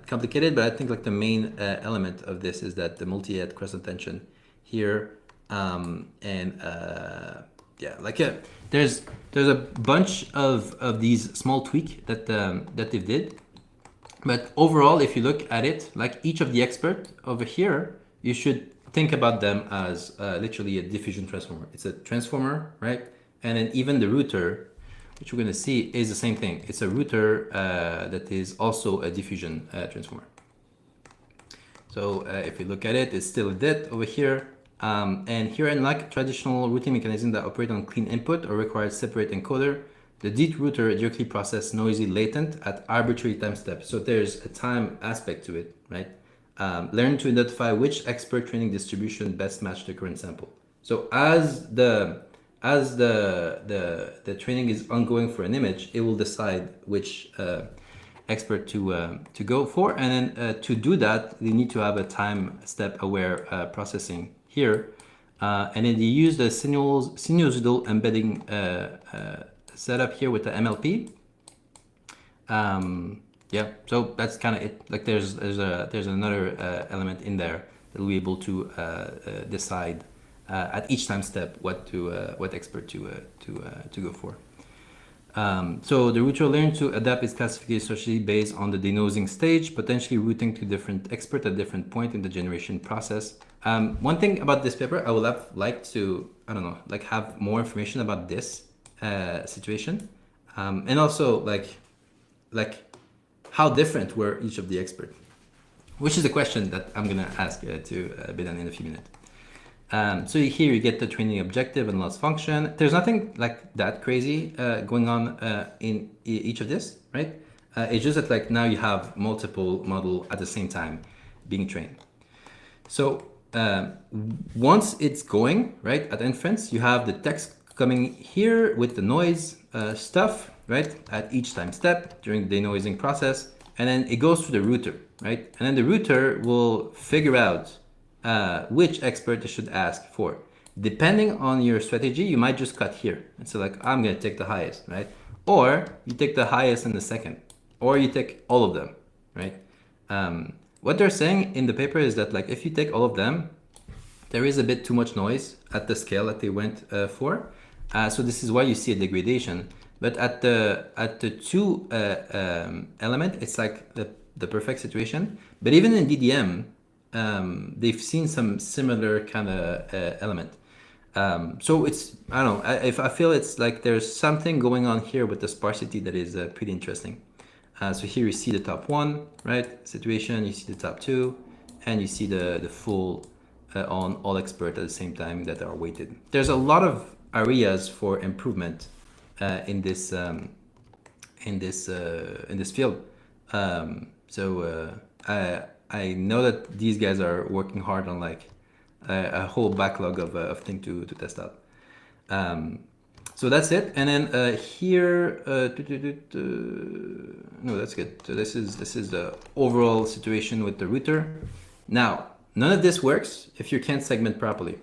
complicated, but I think like the main element of this is that the multi-head cross attention here, yeah, like there's a bunch of these small tweak that they did, but overall, if you look at it, like each of the expert over here, you should think about them as literally a diffusion transformer. It's a transformer, right? And then even the router, which we're going to see, is the same thing. It's a router that is also a diffusion transformer. So if you look at it, it's still a DIT over here. And here, unlike traditional routing mechanisms that operate on clean input or require separate encoder, the DIT router directly processes noisy latent at arbitrary time steps. So there's a time aspect to it, right? Learn to identify which expert training distribution best match the current sample. So as the training is ongoing for an image, it will decide which expert to go for, and then to do that, they need to have a time step aware processing here, and then they use the sinusoidal embedding setup here with the MLP. Yeah, so that's kind of it. Like there's another element in there that will be able to decide at each time step what expert to go for. So the router learns to adapt its classification strategy based on the denosing stage, potentially routing to different experts at different point in the generation process. One thing about this paper, I would have liked to, I don't know, like have more information about this situation, and also like how different were each of the experts, which is a question that I'm gonna ask to Bidhan in a few minutes. So here you get the training objective and loss function. There's nothing like that crazy going on in each of this, right? It's just that like now you have multiple model at the same time being trained. So once it's going, right, at inference, you have the text coming here with the noise stuff, right, at each time step during the denoising process, and then it goes to the router, right? And then the router will figure out which expert you should ask for. Depending on your strategy, you might just cut here. And so like, I'm gonna take the highest, right? Or you take the highest and the second, or you take all of them, right? What they're saying in the paper is that like, if you take all of them, there is a bit too much noise at the scale that they went for. So this is why you see a degradation. But at the two element, it's like the perfect situation. But even in DDM, they've seen some similar kind of element. So it's, I don't know, I feel it's like there's something going on here with the sparsity that is pretty interesting. So here you see the top one, right, situation, you see the top two, and you see the full on all expert at the same time that are weighted. There's a lot of areas for improvement in this field. I know that these guys are working hard on like a whole backlog of things to test out. Um, so that's it. And then here, no, that's good. So this is the overall situation with the router. Now, none of this works if you can't segment properly.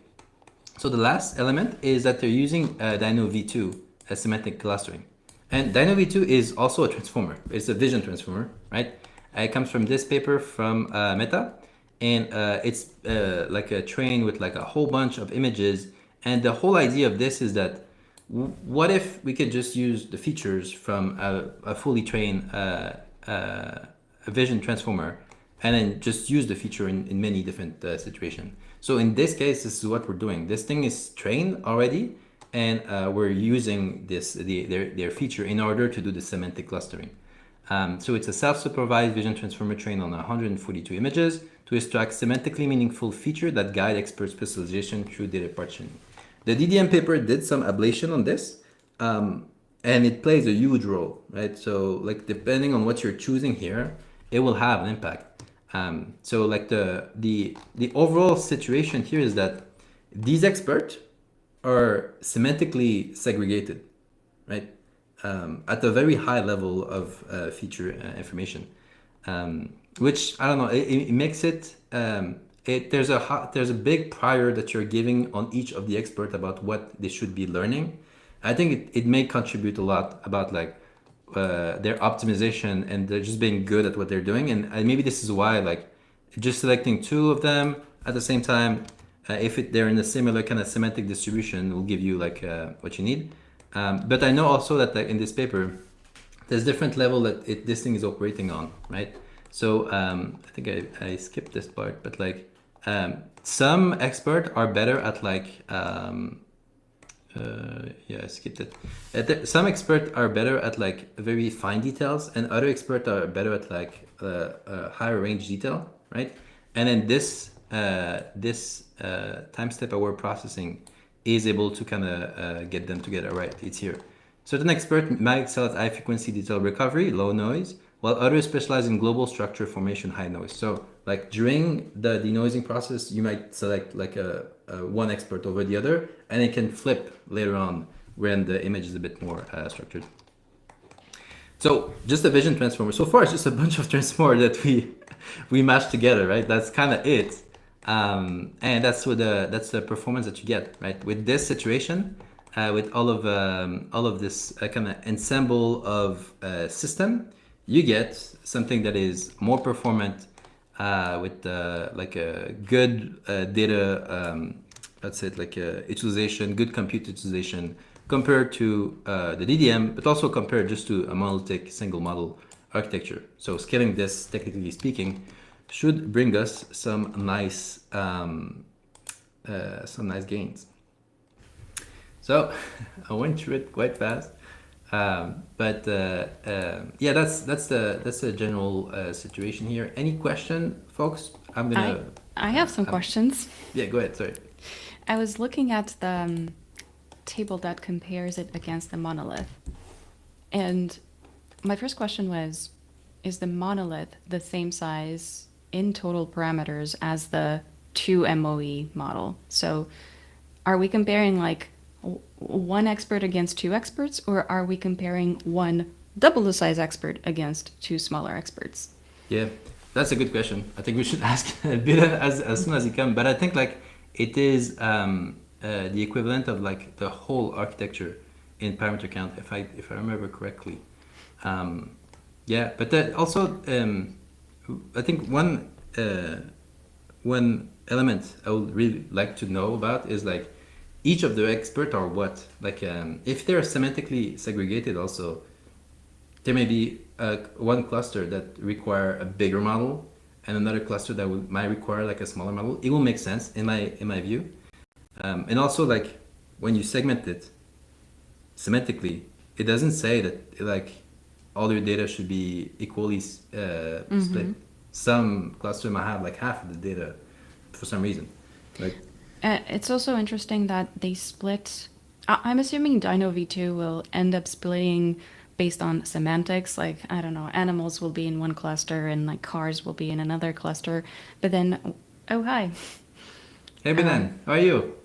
So the last element is that they're using Dino V2 as semantic clustering. And Dino V2 is also a transformer. It's a vision transformer, right? It comes from this paper from Meta, and it's like a train with like a whole bunch of images. And the whole idea of this is that what if we could just use the features from a fully trained a vision transformer and then just use the feature in many different situations. So in this case, this is what we're doing. This thing is trained already, and we're using their feature in order to do the semantic clustering. So it's a self-supervised vision transformer trained on 142 images to extract semantically meaningful feature that guide expert specialization through data partitioning. The DDM paper did some ablation on this, and it plays a huge role, right? So like depending on what you're choosing here, it will have an impact. So like the overall situation here is that these experts are semantically segregated, right? At a very high level of feature information, which I don't know. It makes it. There's a big prior that you're giving on each of the expert about what they should be learning. I think it may contribute a lot about like their optimization and they're just being good at what they're doing. And maybe this is why like just selecting two of them at the same time, if they're in a similar kind of semantic distribution, will give you like what you need. But I know also that like, in this paper, there's different level that this thing is operating on, right? So I think I skipped this part, but like some experts are better at like yeah, I skipped it. Some experts are better at like very fine details, and other experts are better at like higher range detail, right? And then this time step aware processing is able to kind of get them together, right? It's here. Certain experts might excel at high frequency detail recovery, low noise, while others specialize in global structure formation, high noise. So like during the denoising process, you might select like a one expert over the other, and it can flip later on when the image is a bit more structured. So just a vision transformer. So far, it's just a bunch of transformers that we mashed together, right? That's kind of it, and that's the performance that you get, right? With this situation, with all of this kind of ensemble of system, you get something that is more performant with like a good data, let's say like utilization, good compute utilization compared to the DDM, but also compared just to a monolithic single model architecture. So scaling this, technically speaking, should bring us some nice gains. So I went through it quite fast. But yeah, that's the general situation here. Any question, folks? I have some questions. Yeah, go ahead. Sorry. I was looking at the table that compares it against the monolith, and my first question was, is the monolith the same size in total parameters as the 2 MOE model? So are we comparing like one expert against two experts, or are we comparing one double the size expert against two smaller experts? Yeah, that's a good question. I think we should ask Bidhan as soon as he can. But I think like it is the equivalent of like the whole architecture in parameter count, if I remember correctly. Yeah, but that also I think one element I would really like to know about is like each of the experts are what? Like, if they're semantically segregated also, there may be one cluster that require a bigger model and another cluster that might require like a smaller model. It will make sense in my view. And also like when you segment it semantically, it doesn't say that like all your data should be equally split. Some cluster might have like half of the data for some reason. Like, it's also interesting that they split. I'm assuming Dino V2 will end up splitting based on semantics. Like, I don't know, animals will be in one cluster and like cars will be in another cluster. But then, oh, hi. Hey, Um, Bidhan, how are you?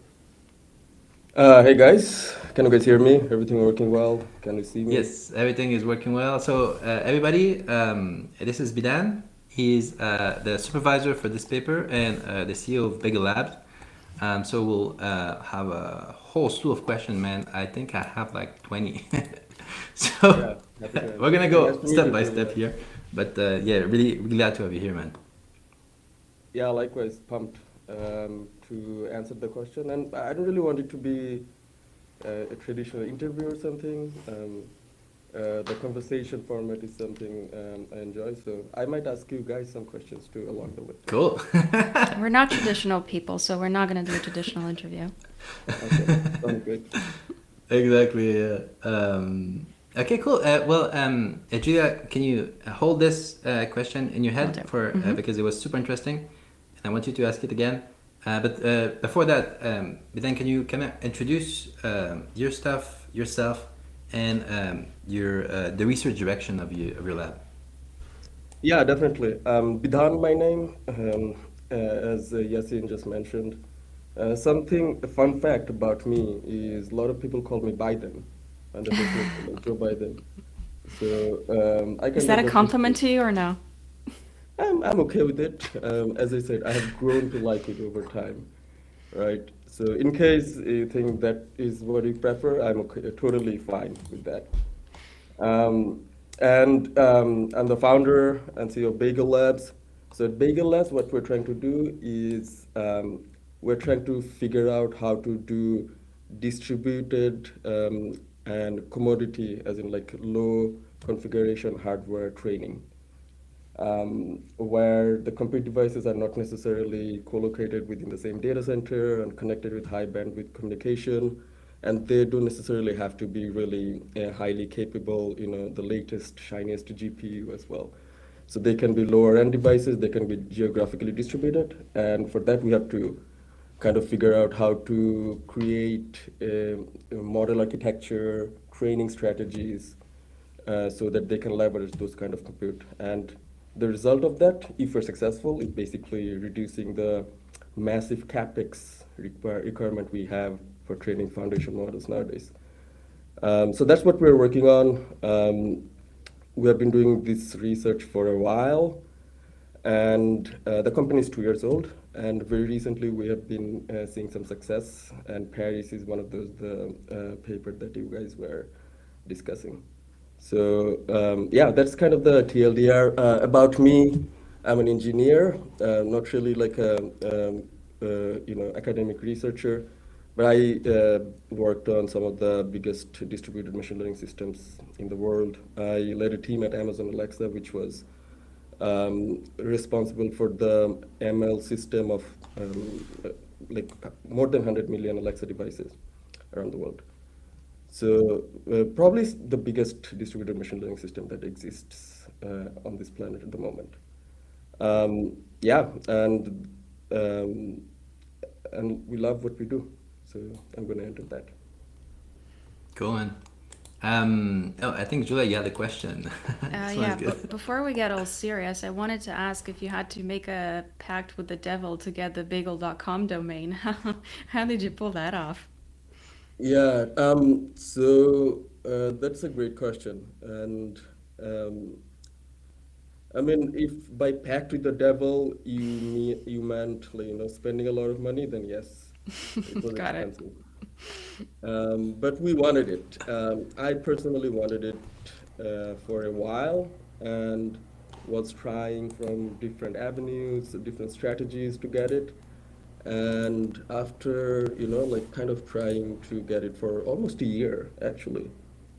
Hey guys, can you guys hear me? Everything working well? Can you see me? Yes, everything is working well. So, everybody, this is Bidhan. He's the supervisor for this paper and the CEO of Bagel Labs. So we'll have a whole slew of questions, man. I think I have like 20. So Yeah, happy to we're answer. gonna Nice go to meet step you by too. step Yeah, here. But yeah, really glad to have you here, man. yeah. Likewise, pumped to answer the question. And I don't really want it to be a traditional interview or something. The conversation format is something I enjoy. So I might ask you guys some questions too along the way. Cool. we're not traditional people, so we're not going to do a traditional interview. Okay, sounds good. Exactly. Yeah. Okay. Cool. Well, Julia, can you hold this question in your Will do. head for because it was super interesting, and I want you to ask it again. But before that, but then can you kind of introduce your stuff, yourself, and your the research direction of your lab? Yeah, definitely. Bidhan, my name, as Yasin just mentioned. A fun fact about me is a lot of people call me Biden, and the president, like Joe Biden. So I Is kind that of a just, compliment to you or no? I'm okay with it. As I said, I have grown to like it over time, right? So in case you think that is what you prefer, I'm okay, totally fine with that. Um, and I'm the founder and CEO of Bagel Labs. So at Bagel Labs, what we're trying to do is we're trying to figure out how to do distributed and commodity, as in like low configuration hardware training, where the compute devices are not necessarily co-located within the same data center and connected with high bandwidth communication, and they don't necessarily have to be really highly capable, the latest, shiniest GPU as well. So they can be lower end devices, they can be geographically distributed, and for that we have to kind of figure out how to create a model architecture, training strategies, so that they can leverage those kind of compute. And the result of that, if we're successful, is basically reducing the massive capex requirement we have for training foundation models nowadays. So that's what we're working on. We have been doing this research for a while, and the company is 2 years old. And very recently, we have been seeing some success. And Paris is one of those the paper that you guys were discussing. So yeah, that's kind of the TLDR about me. I'm an engineer, not really like a academic researcher, but I worked on some of the biggest distributed machine learning systems in the world. I led a team at Amazon Alexa, which was responsible for the ML system of like more than 100 million Alexa devices around the world. So probably the biggest distributed machine learning system that exists on this planet at the moment. Yeah, um, and we love what we do. So I'm going to enter that. Cool, man. Oh, I think Julia, you had a question. This one's Yeah, good. but before we get all serious, I wanted to ask if you had to make a pact with the devil to get the bagel.com domain. How did you pull that off? Yeah, so that's a great question. And um, I mean, if by pact with the devil you meant like, spending a lot of money, then yes, it was Got it. expensive. But we wanted it. I personally wanted it for a while and was trying from different avenues, different strategies to get it. And after, like kind of trying to get it for almost a year, actually,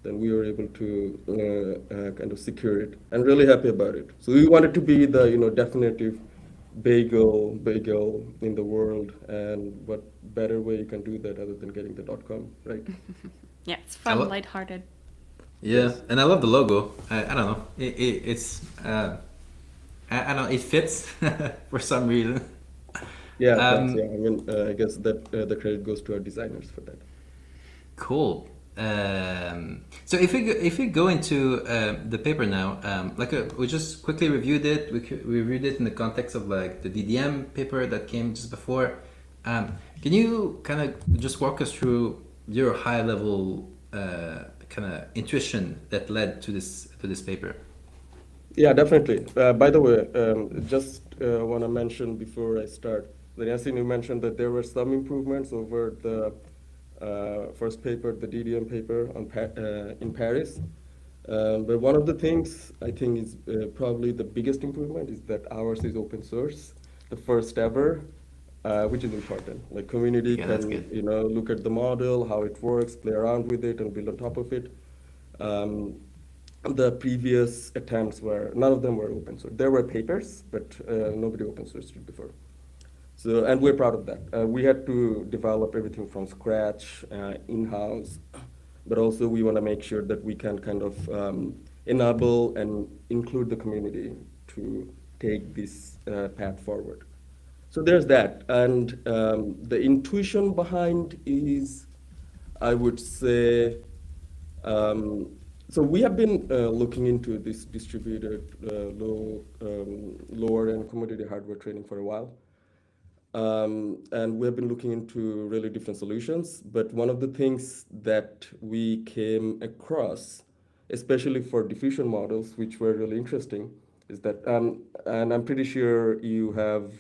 then we were able to kind of secure it and really happy about it. So we wanted to be the, definitive bagel in the world. And what better way you can do that other than getting the .com, right? Yeah, it's I fun, lo- lighthearted. yeah, Yes. and I love the logo. I don't know. It's I don't know. It fits for some reason. Yeah, thanks. Um, Yeah, I mean, I guess that the credit goes to our designers for that. cool. So if we go into the paper now, we just quickly reviewed it. We reviewed it in the context of like the DDM paper that came just before. Can you kind of just walk us through your high level kind of intuition that led to this paper? Yeah, definitely. By the way, just want to mention before I start, that Yasin, you mentioned that there were some improvements over the first paper, the DDM paper in Paris. But one of the things I think is probably the biggest improvement is that ours is open source, the first ever, which is important. Like community Yeah, that's can, good. look at the model, how it works, play around with it, and build on top of it. The previous attempts none of them were open source. There were papers, but nobody open sourced it before. So, and we're proud of that. We had to develop everything from scratch, in-house, but also we want to make sure that we can kind of enable and include the community to take this path forward. So there's that. And the intuition behind is, I would say, so we have been looking into this distributed lower end commodity hardware training for a while. And we have been looking into really different solutions. But one of the things that we came across, especially for diffusion models, which were really interesting, is that, and I'm pretty sure you have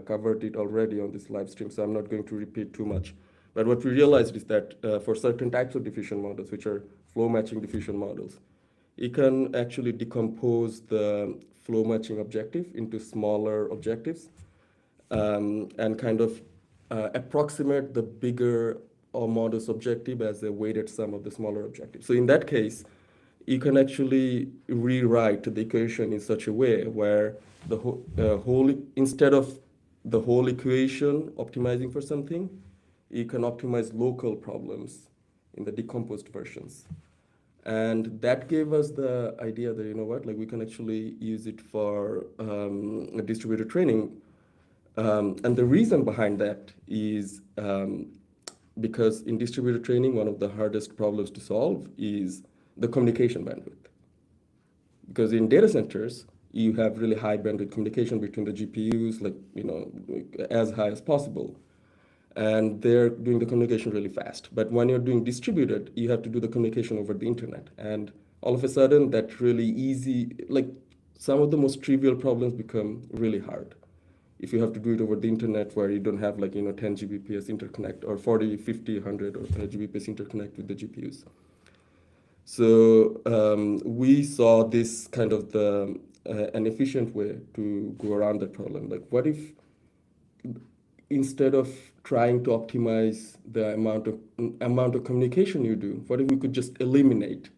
covered it already on this live stream, so I'm not going to repeat too much. But what we realized is that for certain types of diffusion models, which are flow matching diffusion models, you can actually decompose the flow matching objective into smaller objectives and kind of approximate the bigger or modest objective as a weighted sum of the smaller objectives. So in that case, you can actually rewrite the equation in such a way where the whole, instead of the whole equation optimizing for something, you can optimize local problems in the decomposed versions. And that gave us the idea that, like we can actually use it for distributed training. And the reason behind that is because in distributed training, one of the hardest problems to solve is the communication bandwidth. Because in data centers, you have really high bandwidth communication between the GPUs, as high as possible. And they're doing the communication really fast. But when you're doing distributed, you have to do the communication over the internet. And all of a sudden, that really easy, like some of the most trivial problems become really hard. If you have to do it over the internet where you don't have 10 Gbps interconnect or 40, 50, 100 or Gbps interconnect with the GPUs. So we saw this kind of an efficient way to go around that problem. Like what if instead of trying to optimize the amount of communication you do, what if we could just eliminate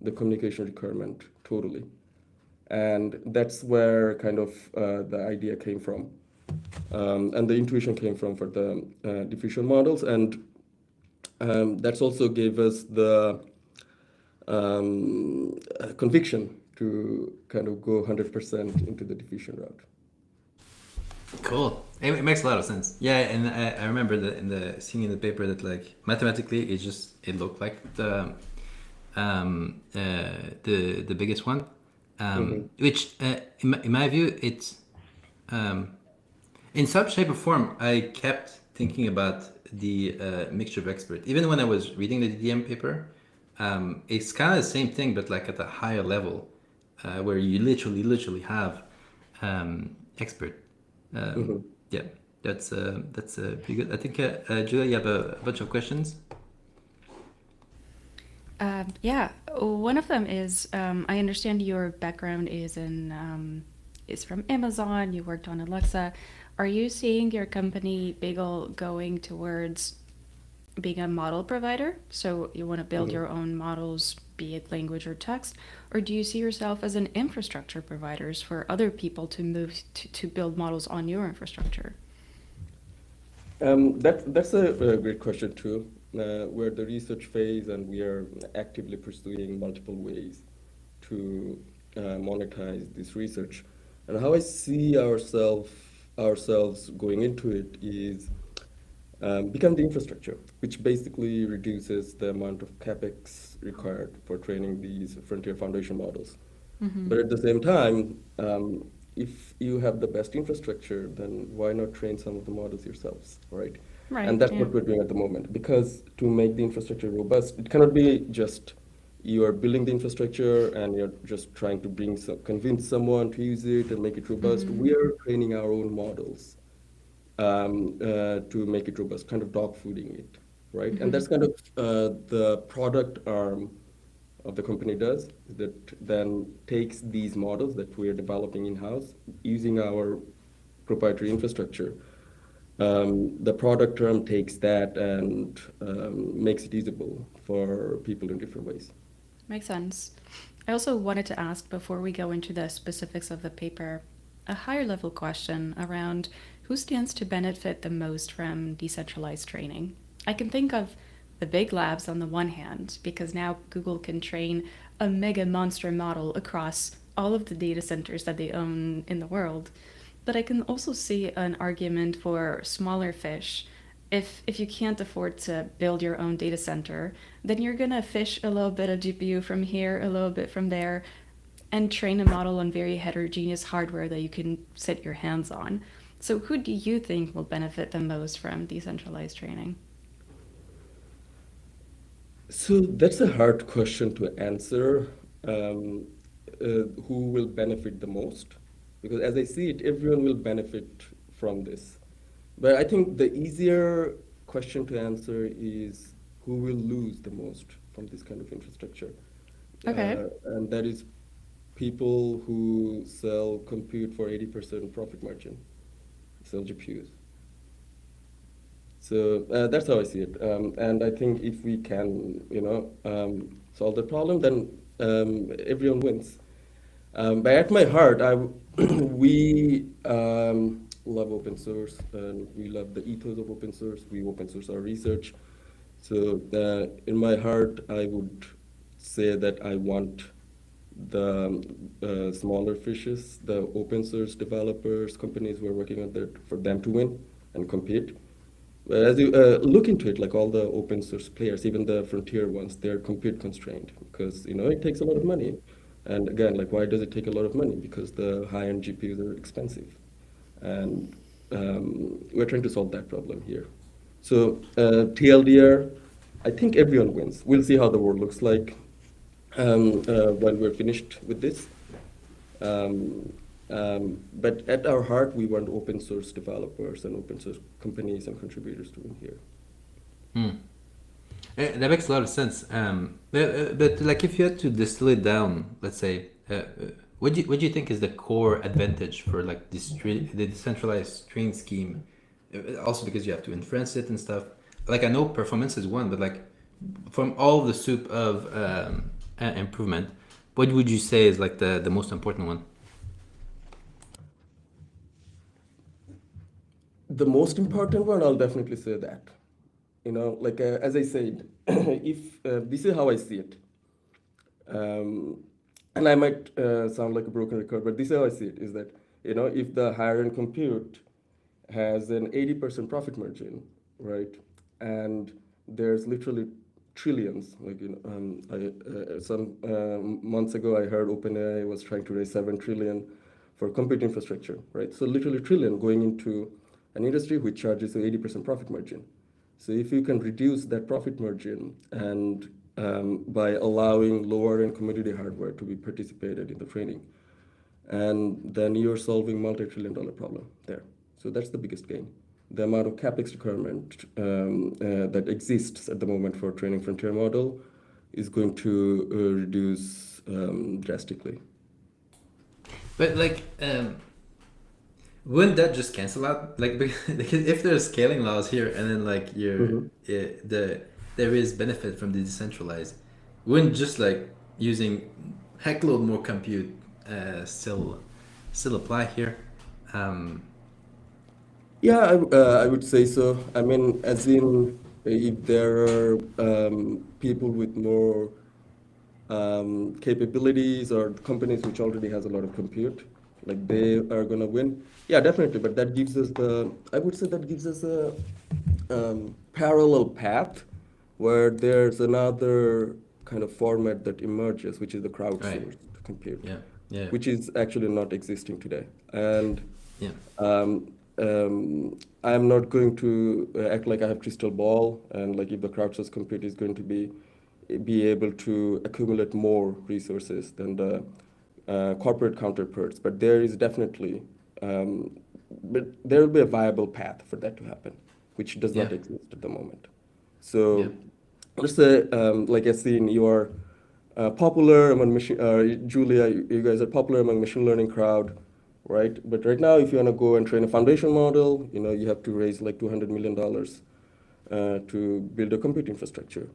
the communication requirement totally? And that's where kind of the idea came from. And the intuition came from for the diffusion models. And that's also gave us the conviction to kind of go 100% into the diffusion route. Cool. It makes a lot of sense. Yeah, and I remember seeing in the paper that mathematically it looked like the biggest one. Which, in my view, it's in some shape or form. I kept thinking about the mixture of expert. Even when I was reading the DDM paper, it's kind of the same thing, but at a higher level, where you literally have expert. Yeah, that's pretty good. I think Julia, you have a bunch of questions. Yeah, one of them is I understand your background is from Amazon. You worked on Alexa. Are you seeing your company Bagel going towards being a model provider? So you want to build your own models, be it language or text, or do you see yourself as an infrastructure provider for other people to move to build models on your infrastructure? That's a great question too. We're at the research phase and we are actively pursuing multiple ways to monetize this research. And how I see ourselves going into it is become the infrastructure, which basically reduces the amount of capex required for training these frontier foundation models. But at the same time, if you have the best infrastructure, then why not train some of the models yourselves, right? Right. And that's Yeah. what we're doing at the moment. Because to make the infrastructure robust, it cannot be just you are building the infrastructure and you're just trying to convince someone to use it and make it robust. We are training our own models to make it robust, kind of dog fooding it, right? And that's kind of the product arm of the company does, that then takes these models that we are developing in-house using our proprietary infrastructure. The product arm takes that and makes it usable for people in different ways. Makes sense. I also wanted to ask, before we go into the specifics of the paper, a higher level question around who stands to benefit the most from decentralized training. I can think of the big labs on the one hand, because now Google can train a mega monster model across all of the data centers that they own in the world. But I can also see an argument for smaller fish. If you can't afford to build your own data center, then you're gonna fish a little bit of GPU from here, a little bit from there, and train a model on very heterogeneous hardware that you can set your hands on. So who do you think will benefit the most from decentralized training? So that's a hard question to answer. Who will benefit the most? Because as I see it, everyone will benefit from this. But I think the easier question to answer is who will lose the most from this kind of infrastructure? Okay. And that is people who sell compute for 80% profit margin, sell GPUs. So that's how I see it. And I think if we can, solve the problem, then everyone wins. But at my heart, we love open source, and we love the ethos of open source. We open source our research. So in my heart, I would say that I want the smaller fishes, the open source developers, companies who are working on that, for them to win and compete. But as you look into it, like all the open source players, even the frontier ones, they're compute constrained because it takes a lot of money. And again, like why does it take a lot of money? Because the high-end GPUs are expensive, and we're trying to solve that problem here. So TLDR, I think everyone wins. We'll see how the world looks like when we're finished with this. But at our heart, we want open source developers and open source companies and contributors to win here. That makes a lot of sense. But like, if you had to distill it down, let's say, what do you think is the core advantage for like the decentralized train scheme? Also because you have to inference it and stuff. Like, I know performance is one, but like from all the soup of improvement, what would you say is like the most important one? The most important one, I'll definitely say that. Like as I said, if this is how I see it, and I might sound like a broken record, but this is how I see it, is that, if the higher end compute has an 80% profit margin, right, and there's literally trillions, like, some months ago I heard OpenAI was trying to raise 7 trillion for compute infrastructure, right? So literally trillion going into an industry which charges an 80% profit margin. So if you can reduce that profit margin and by allowing lower end commodity hardware to be participated in the training, and then you're solving multi-trillion-dollar problem there. So that's the biggest gain. The amount of capex requirement that exists at the moment for training frontier model is going to reduce drastically. But like, wouldn't that just cancel out? Like, because if there's scaling laws here, and then like there is benefit from the decentralized, wouldn't just like using heckload more compute still apply here? Yeah, I would say so. I mean, as in, if there are people with more capabilities or companies which already has a lot of compute, like they are gonna win. Yeah, definitely. But that gives us I would say that gives us parallel path where there's another kind of format that emerges, which is the Right. crowdsourced compute, Yeah. Yeah. which is actually not existing today. And Yeah. I'm not going to act like I have crystal ball and like if the crowdsourced compute is going to be able to accumulate more resources than the corporate counterparts, but there is definitely, but there will be a viable path for that to happen, which does Yeah. not exist at the moment. Yeah. So let's say, like I've seen, you are popular among Julia, you guys are popular among machine learning crowd, right? But right now, if you want to go and train a foundation model, you have to raise like $200 million to build a compute infrastructure.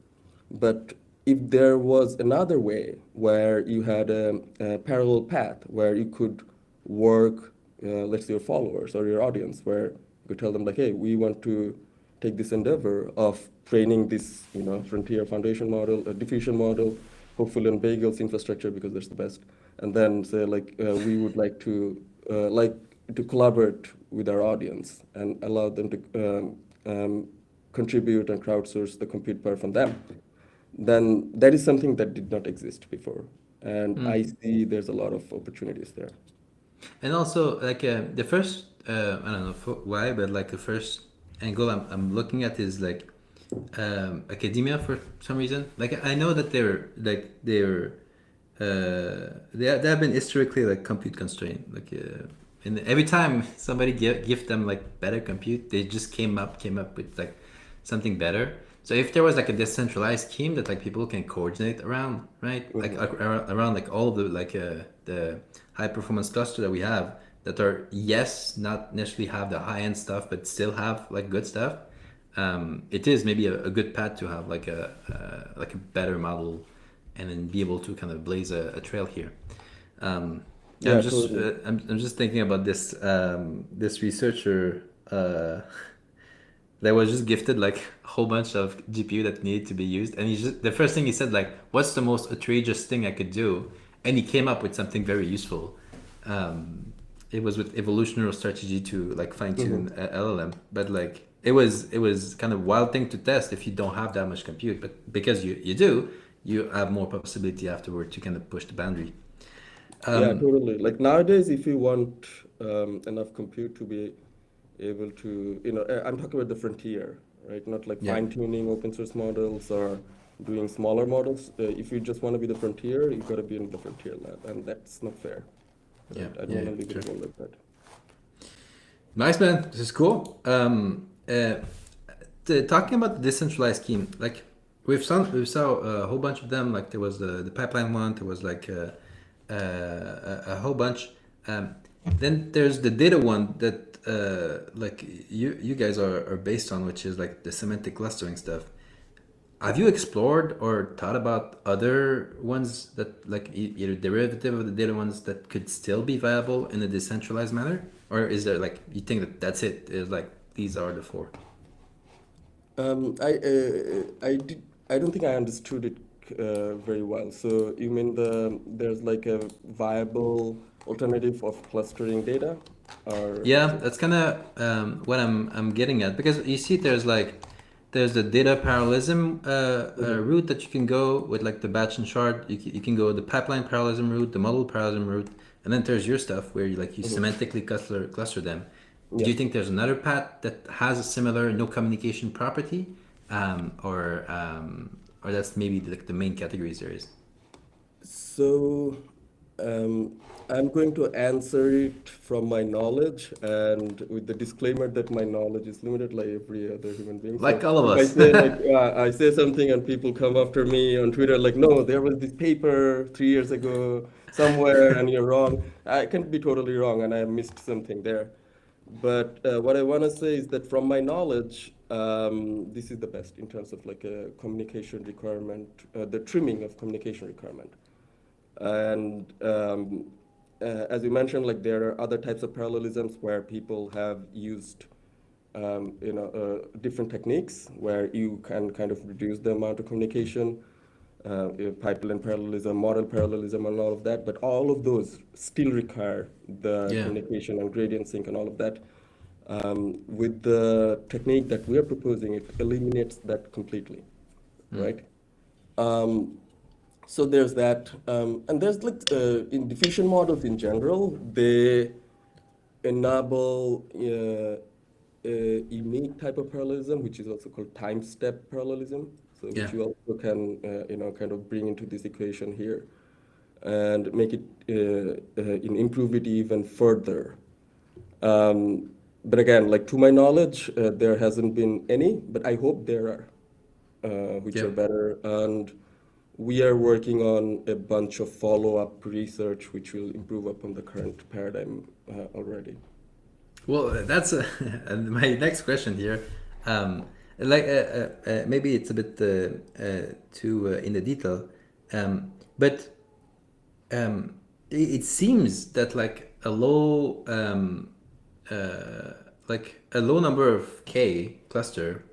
But if there was another way where you had a parallel path where you could work, let's say your followers or your audience, where you could tell them like, hey, we want to take this endeavor of training this, frontier foundation model, a diffusion model, hopefully on Bagel's infrastructure because that's the best, and then say like, we would like to collaborate with our audience and allow them to contribute and crowdsource the compute power from them, then that is something that did not exist before. And I see there's a lot of opportunities there. And also, like the first, I don't know why, but like the first angle I'm looking at is like academia for some reason. Like I know that they have been historically like compute constrained. Like and every time somebody give them like better compute, they just came up with like something better. So if there was like a decentralized scheme that like people can coordinate around, right? Like Mhm. around like all of the high performance cluster that we have that are yes not necessarily have the high end stuff but still have like good stuff. It is maybe a good path to have like a better model and then be able to kind of blaze a trail here. Yeah, totally. I'm just thinking about this researcher that was just gifted like a whole bunch of GPU that needed to be used, and he just the first thing he said like, "What's the most outrageous thing I could do?" And he came up with something very useful. It was with evolutionary strategy to like fine Mhm. tune LLM, but like it was kind of wild thing to test if you don't have that much compute, but because you do, you have more possibility afterward to kind of push the boundary. Yeah, Um, totally. Like nowadays, if you want enough compute to be able to, I'm talking about the frontier, right? Not like yeah, fine-tuning open source models or doing smaller models. If you just want to be the frontier, you got to be in the frontier lab, and that's not fair, yeah, right? I don't yeah, want to leave sure. it alone like that. Nice man, this is cool. Talking about the decentralized scheme, like we saw a whole bunch of them. Like there was the pipeline one. There was like a whole bunch. Then there's the data one that like you guys are based on, which is like the semantic clustering stuff. Have you explored or thought about other ones that like either derivative of the data ones that could still be viable in a decentralized manner, or is there like you think that that's it? Is like these are the four? I don't think I understood it very well. So you mean there's like a viable alternative of clustering data, or Yeah, is it? that's kind of what I'm getting at because you see there's the data parallelism Mhm. route that you can go with like the batch and shard. You can go the pipeline parallelism route, the model parallelism route, and then there's your stuff where you Mhm. semantically cluster them. Do Yeah. you think there's another path that has a similar no communication property, or that's maybe like the main categories there is? So, um, I'm going to answer it from my knowledge and with the disclaimer that my knowledge is limited like every other human being. Like So all of if I us. say like I say something and people come after me on Twitter like, no, there was this paper 3 years ago somewhere and you're wrong. I can be totally wrong and I missed something there. But what I want to say is that from my knowledge, this is the best in terms of like a communication requirement, the trimming of communication requirement. And as you mentioned, like there are other types of parallelisms where people have used, different techniques where you can kind of reduce the amount of communication, pipeline parallelism, model parallelism, and all of that. But all of those still require the Yeah. communication and gradient sync and all of that. With the technique that we are proposing, it eliminates that completely, right? Um, so there's that, and there's like in diffusion models in general, they enable unique type of parallelism, which is also called time step parallelism. So Yeah. which you also can kind of bring into this equation here and make it improve it even further. But again, like to my knowledge, there hasn't been any, but I hope there are, which Yeah. are better. And we are working on a bunch of follow-up research which will improve upon the current paradigm already. Well, that's my next question here. Um, Maybe it's a bit too in the detail, but it seems that like a low number of K cluster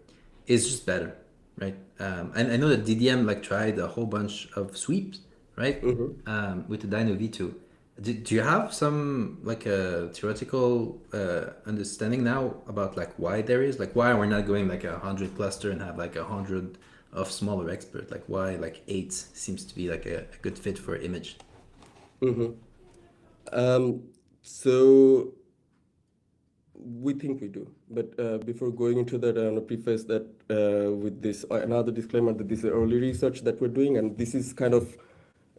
is just better, right? And I know that DDM like tried a whole bunch of sweeps, right? Mhm. With the Dino V2. Do you have some like a theoretical understanding now about like why there is like why we're not going like 100 cluster and have like 100 of smaller expert? Like why like eight seems to be like a good fit for image? Mhm. Um, so we think we do, but before going into that, I want to preface that with this another disclaimer that this is early research that we're doing, and this is kind of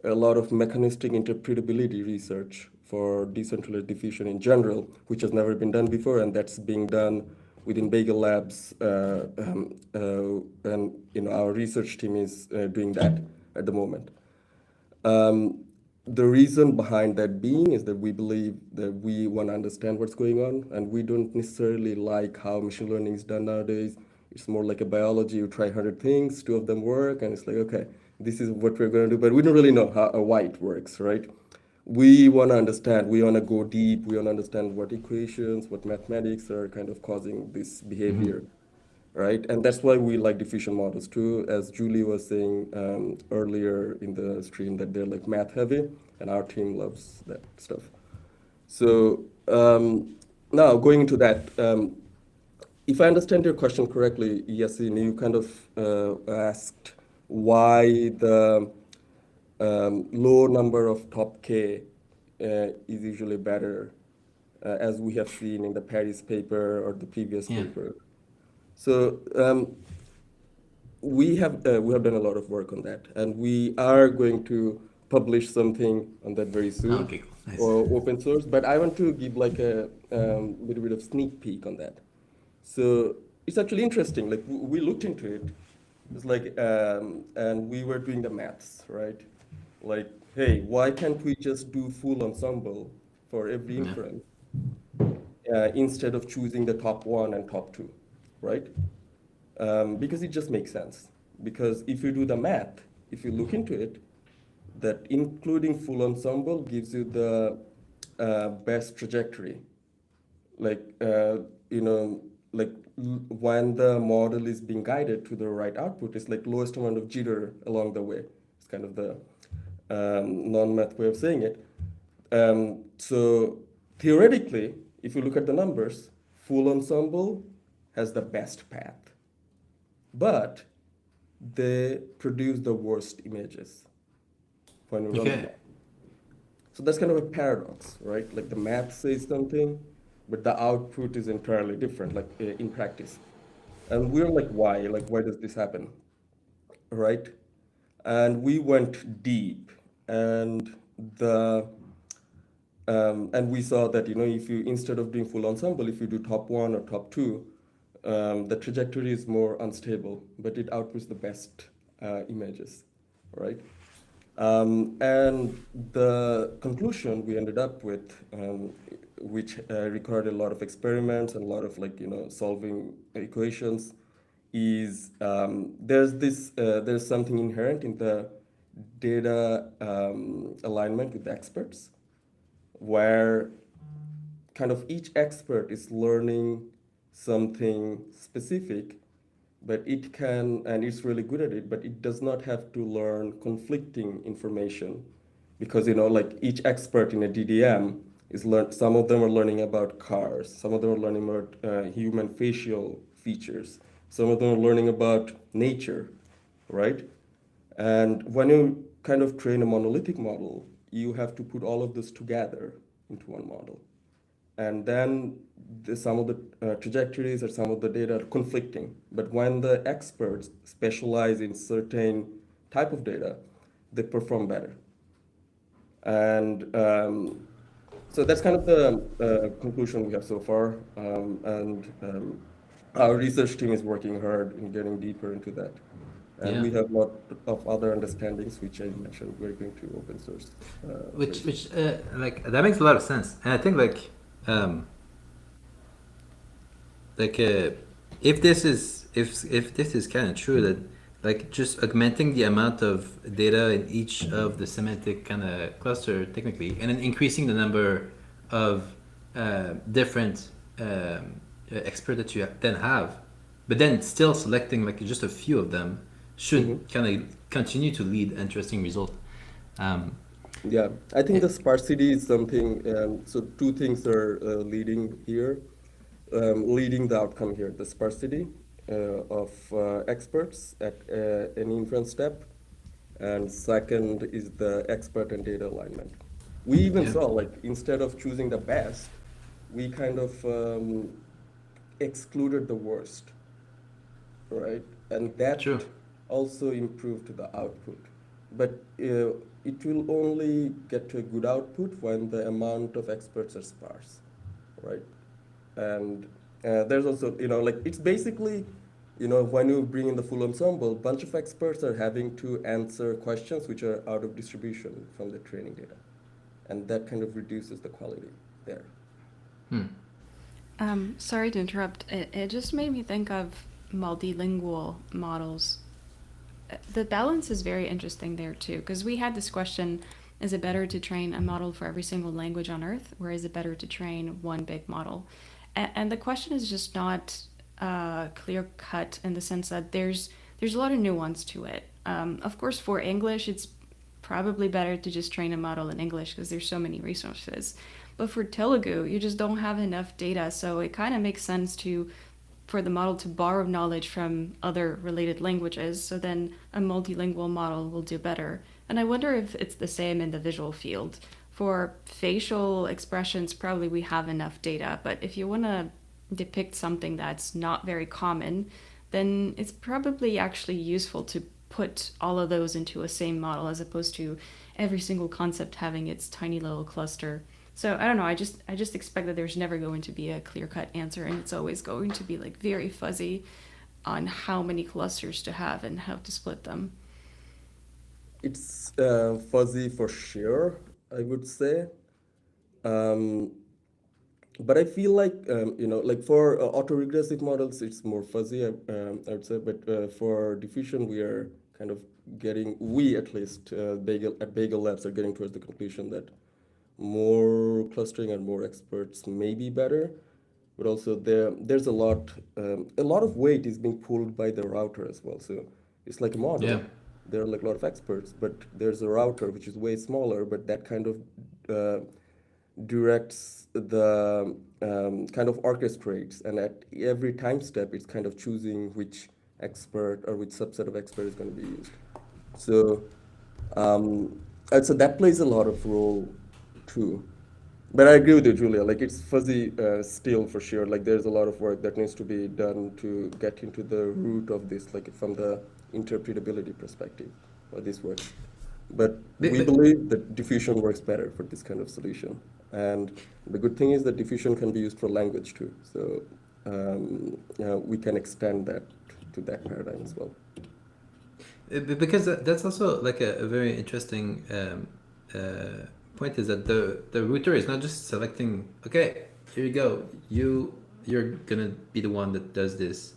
a lot of mechanistic interpretability research for decentralized diffusion in general, which has never been done before, and that's being done within Bagel Labs, and our research team is doing that at the moment. Um, the reason behind that being is that we believe that we want to understand what's going on, and we don't necessarily like how machine learning is done nowadays. It's more like a biology. You try 100 things, two of them work, and it's like, okay, this is what we're going to do, but we don't really know how why it works, right? We want to understand, we want to go deep, we want to understand what equations, what mathematics are kind of causing this behavior, right? And that's why we like diffusion models too, as Julie was saying earlier in the stream, that they're like math heavy, and our team loves that stuff. So now going into that, if I understand your question correctly, Yasin, you kind of asked why the low number of top K is usually better, as we have seen in the Paris paper or the previous Yeah. paper. So we have done a lot of work on that, and we are going to publish something on that very Oh, soon okay, cool. Nice. for open source. But I want to give like a little bit of sneak peek on that. So it's actually interesting. Like we looked into it. It's like and we were doing the maths, right? Like, hey, why can't we just do full ensemble for every Yeah. inference instead of choosing the top one and top two, right? Because it just makes sense. Because if you do the math, if you look into it, that including full ensemble gives you the best trajectory. Like, you know, like when the model is being guided to the right output, it's like lowest amount of jitter along the way. It's kind of the non-math way of saying it. So theoretically, if you look at the numbers, full ensemble has the best path, but they produce the worst images when you run the Okay. math. So that's kind of a paradox, right? Like the math says something, but the output is entirely different, like in practice. And we're like, why? Like, why does this happen? Right? And we went deep, and the and we saw that if you instead of doing full ensemble, if you do top one or top two, the trajectory is more unstable, but it outputs the best images, right? And the conclusion we ended up with, which required a lot of experiments and a lot of solving equations, is there's something inherent in the data alignment with the experts, where kind of each expert is learning something specific, but it can, and it's really good at it, but it does not have to learn conflicting information, because like each expert in a DDM Some of them are learning about cars. Some of them are learning about human facial features. Some of them are learning about nature, right? And when you kind of train a monolithic model, you have to put all of this together into one model. And then some of the trajectories or some of the data are conflicting. But when the experts specialize in certain type of data, they perform better. And so that's kind of the conclusion we have so far. Our research team is working hard in getting deeper into that. And Yeah. we have a lot of other understandings, which I mentioned, we're going to open source. Which like that makes a lot of sense, and I think um, if this is if this is kind of true, that like just augmenting the amount of data in each of the semantic kind of cluster technically, and then increasing the number of different experts that you then have, but then still selecting like just a few of them should kind of continue to lead interesting result. Um, Yeah, I think the sparsity is something. So two things are leading here, leading the outcome here. The sparsity of experts at any inference step, and second is the expert and data alignment. We even Yeah. saw, like, instead of choosing the best, we kind of excluded the worst, right? And that True. also improved the output. But it will only get to a good output when the amount of experts are sparse, right? And there's also, like it's basically, when you bring in the full ensemble, bunch of experts are having to answer questions which are out of distribution from the training data. And that kind of reduces the quality there. Sorry to interrupt. It just made me think of multilingual models. The balance is very interesting there too, because we had this question: is it better to train a model for every single language on Earth, or is it better to train one big model? And the question is just not clear cut in the sense that there's a lot of nuance to it. Of course, for English, it's probably better to just train a model in English because there's so many resources. But for Telugu, you just don't have enough data, so it kind of makes sense for the model to borrow knowledge from other related languages, so then a multilingual model will do better. And I wonder if it's the same in the visual field. For facial expressions, probably we have enough data, but if you want to depict something that's not very common, then it's probably actually useful to put all of those into a same model as opposed to every single concept having its tiny little cluster. So I don't know. I just expect that there's never going to be a clear-cut answer, and it's always going to be like very fuzzy on how many clusters to have and how to split them. It's fuzzy for sure, I would say. Um, but I feel like, like for autoregressive models, it's more fuzzy, I would say. But for diffusion, we are kind of we at least, Bagel Labs are getting towards the conclusion that more clustering and more experts may be better. But also there's a lot of weight is being pulled by the router as well. So it's like a Yeah. model. There are like a lot of experts, but there's a router which is way smaller, but that kind of directs the kind of orchestrates, and at every time step, it's kind of choosing which expert or which subset of expert is going to be used. So, and so that plays a lot of role too. But I agree with you, Julia. Like it's fuzzy still for sure. Like there's a lot of work that needs to be done to get into the root of this, like from the interpretability perspective, how this works. But we believe that diffusion works better for this kind of solution. And the good thing is that diffusion can be used for language too. So we can extend that to that paradigm as well. Because that's also like a very interesting point, is that the router is not just selecting, okay, here you go, you're gonna be the one that does this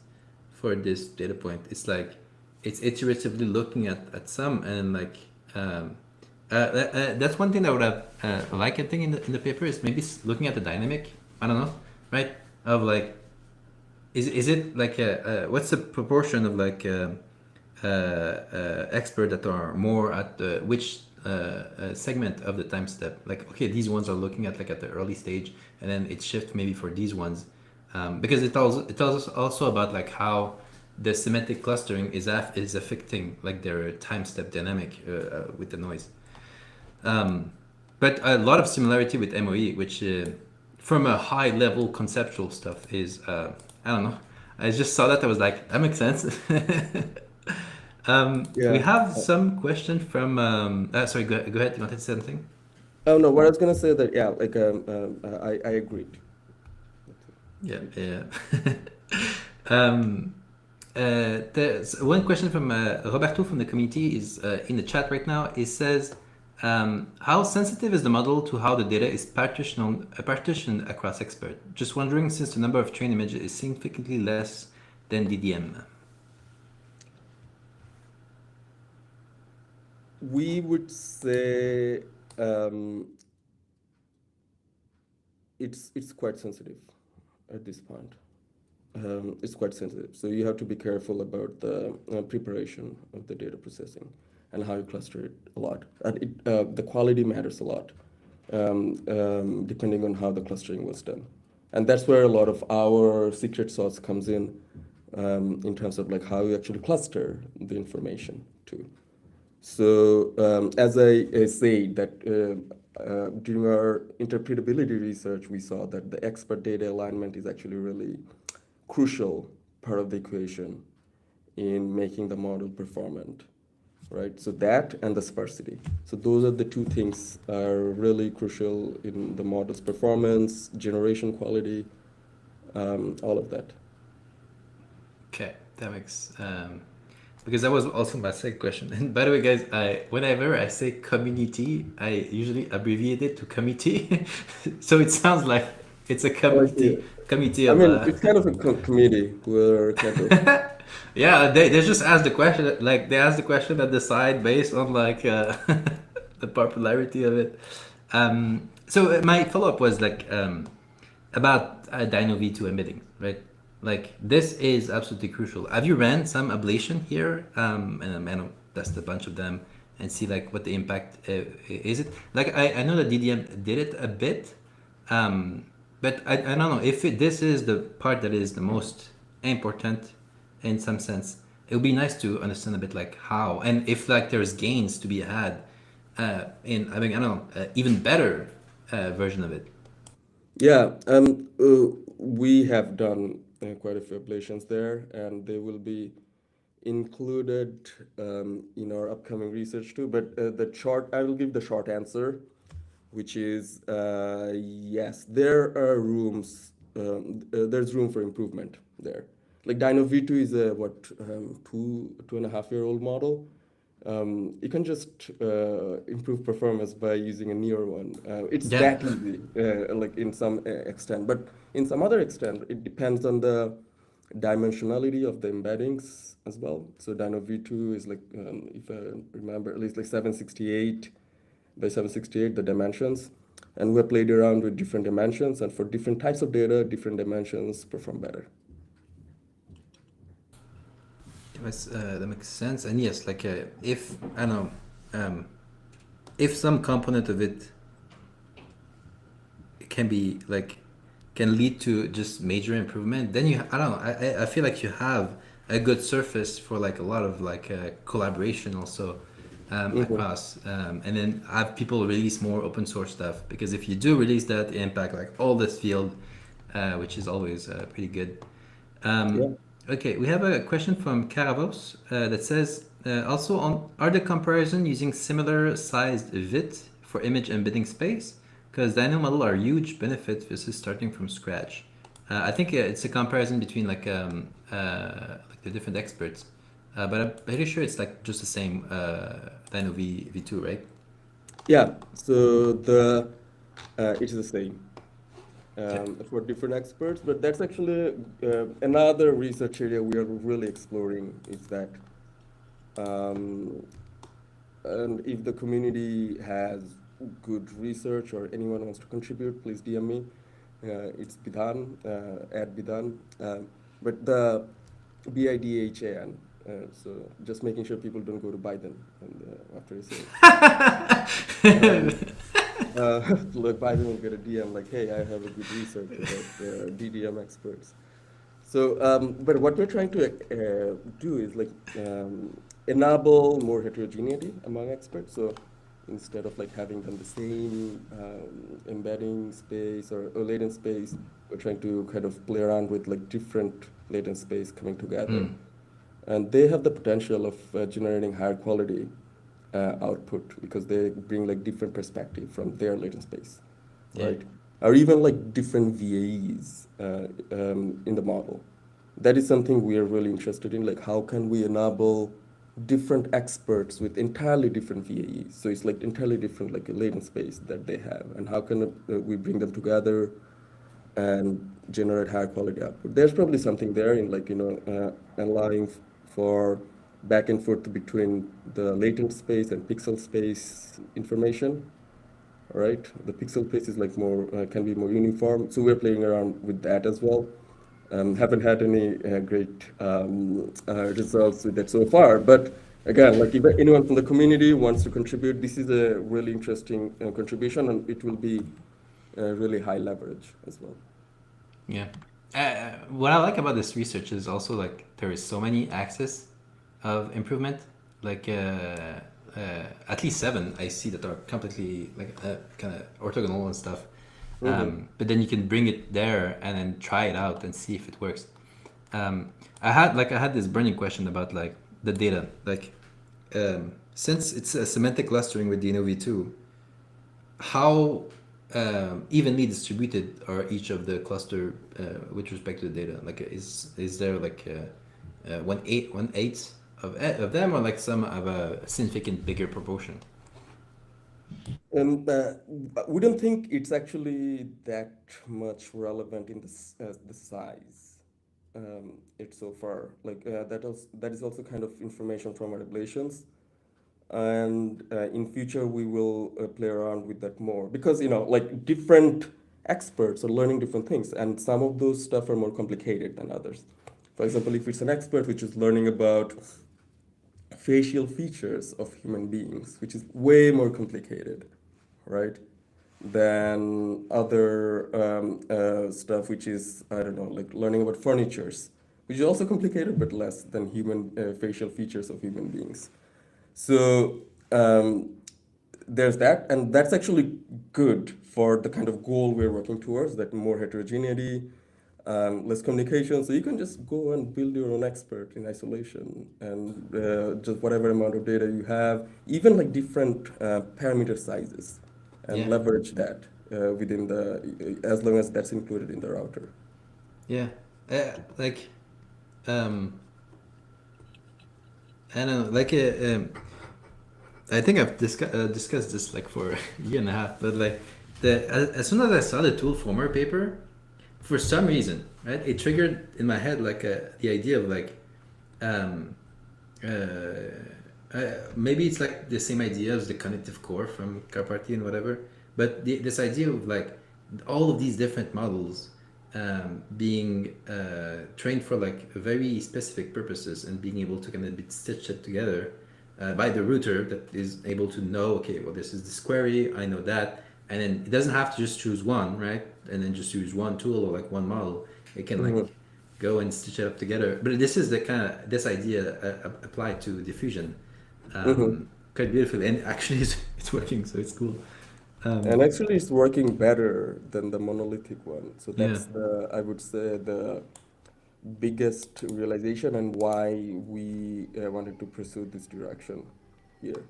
for this data point. It's like it's iteratively looking at some, and like that's one thing that I would have liked, I think, in the paper, is maybe looking at the dynamic. I don't know, right? Of like, is it like what's the proportion of like expert that are more at which segment of the time step. Like, okay, these ones are looking at like at the early stage, and then it shifts maybe for these ones, because it tells us also about like how the semantic clustering is affecting like their time step dynamic with the noise. But a lot of similarity with MOE, which from a high level conceptual stuff is I don't know. I just saw that I was like, that makes sense. We Yeah. have some question from. Sorry, go ahead. You wanted to say something? Oh no, what I was gonna say that yeah, like I agreed. Yeah, yeah. um, there's one question from Roberto from the community is in the chat right now. It says, how sensitive is the model to how the data is partitioned across expert? Just wondering, since the number of trained images is significantly less than DDM. We would say it's quite sensitive at this point. It's quite sensitive. So you have to be careful about the preparation of the data processing and how you cluster it a lot. And the quality matters a lot, depending on how the clustering was done. And that's where a lot of our secret sauce comes in terms of like how you actually cluster the information too. So as I say that during our interpretability research, we saw that the expert data alignment is actually really crucial part of the equation in making the model performant, right? So that and the sparsity. So those are the two things are really crucial in the model's performance, generation quality, all of that. Okay, that makes because that was also my second question. And by the way, guys, whenever I say community, I usually abbreviate it to committee, so it sounds like it's a committee I of. mean, it's kind of a committee where kind of. Yeah, they just ask the question, like they ask the question and decide based on like the popularity of it. So my follow up was like about Dino V2 embedding, right? Like this is absolutely crucial. Have you ran some ablation here? And I know test a bunch of them and see like what the impact is it. Like I know that DDM did it a bit, but I don't know if this is the part that is the most important in some sense. It would be nice to understand a bit like how and if like there's gains to be had in I mean I don't know even better version of it. Yeah, we have done quite a few ablations there, and they will be included in our upcoming research too. But I will give the short answer, which is yes, there are there's room for improvement there. Like Dino V2 is a two and a half year old model. You can just improve performance by using a newer one. It's Yeah. that easy, like in some extent, but in some other extent, it depends on the dimensionality of the embeddings as well. So Dino V2 is like, if I remember, at least like 768 by 768, the dimensions. And we played around with different dimensions, and for different types of data, different dimensions perform better. That makes sense. And yes, like if I don't know, if some component of it can be like can lead to just major improvement, then I don't know. I feel like you have a good surface for like a lot of like collaboration also across, and then have people release more open source stuff because if you do release that, it impact like all this field, which is always pretty good. Yeah. Okay, we have a question from Caravos that says also on are the comparison using similar sized VIT for image embedding space? Because Dino model are huge benefit versus starting from scratch. I think it's a comparison between like the different experts, but I'm pretty sure it's like just the same Dino V2, right? Yeah. So it is the same. Okay. For different experts, but that's actually another research area we are really exploring is that, and if the community has good research or anyone wants to contribute, please DM me. It's Bidhan, at Bidhan, but the Bidhan. So just making sure people don't go to Biden and after you say it. And look, Biden will get a DM like, hey, I have a good research about DDM experts. So, but what we're trying to do is like enable more heterogeneity among experts. So instead of like having them the same embedding space or latent space, we're trying to kind of play around with like different latent space coming together. And they have the potential of generating higher quality output because they bring like different perspective from their latent space, Yeah. right? Or even like different VAEs in the model. That is something we are really interested in. Like, how can we enable different experts with entirely different VAEs? So it's like entirely different, like a latent space that they have, and how can we bring them together and generate higher quality output? There's probably something there in like allowing for back and forth between the latent space and pixel space information. All right, the pixel space is like more can be more uniform, so we're playing around with that as well. Haven't had any great results with that so far, but again, like if anyone from the community wants to contribute, this is a really interesting contribution, and it will be really high leverage as well. Yeah. What I like about this research is also like there is so many axes of improvement. Like at least 7 I see that are completely like kind of orthogonal and stuff. But then you can bring it there and then try it out and see if it works. I had this burning question about like the data. Like since it's a semantic clustering with the V2, how evenly distributed are each of the cluster with respect to the data? Like, is there like one eighth of them, or like some of a significant bigger proportion? We don't think it's actually that much relevant in the size. It's so far like that is also kind of information from our ablations. And in future we will play around with that more because like different experts are learning different things and some of those stuff are more complicated than others. For example, if it's an expert which is learning about facial features of human beings, which is way more complicated, right, than other stuff which is, I don't know, like learning about furnitures, which is also complicated but less than human facial features of human beings. So there's that, and that's actually good for the kind of goal we're working towards, that more heterogeneity, less communication. So you can just go and build your own expert in isolation, and just whatever amount of data you have, even like different parameter sizes, and Yeah. leverage that within as long as that's included in the router. Yeah. Like I don't know, like I think I've discussed this like for a year and a half, but like as soon as I saw the tool former paper, for some reason, right, it triggered in my head like the idea of like um, maybe it's like the same idea as the cognitive core from Karpati and whatever, but this idea of like all of these different models being trained for like very specific purposes and being able to kind of stitch it together by the router that is able to know, okay, well, this is this query, I know that, and then it doesn't have to just choose one, right, and then just use one tool or like one model. It can like go and stitch it up together. But this is the kind of this idea applied to diffusion quite beautifully, and actually it's working, so it's cool. And actually, it's working better than the monolithic one. So Yeah. that's I would say, the biggest realization and why we wanted to pursue this direction here.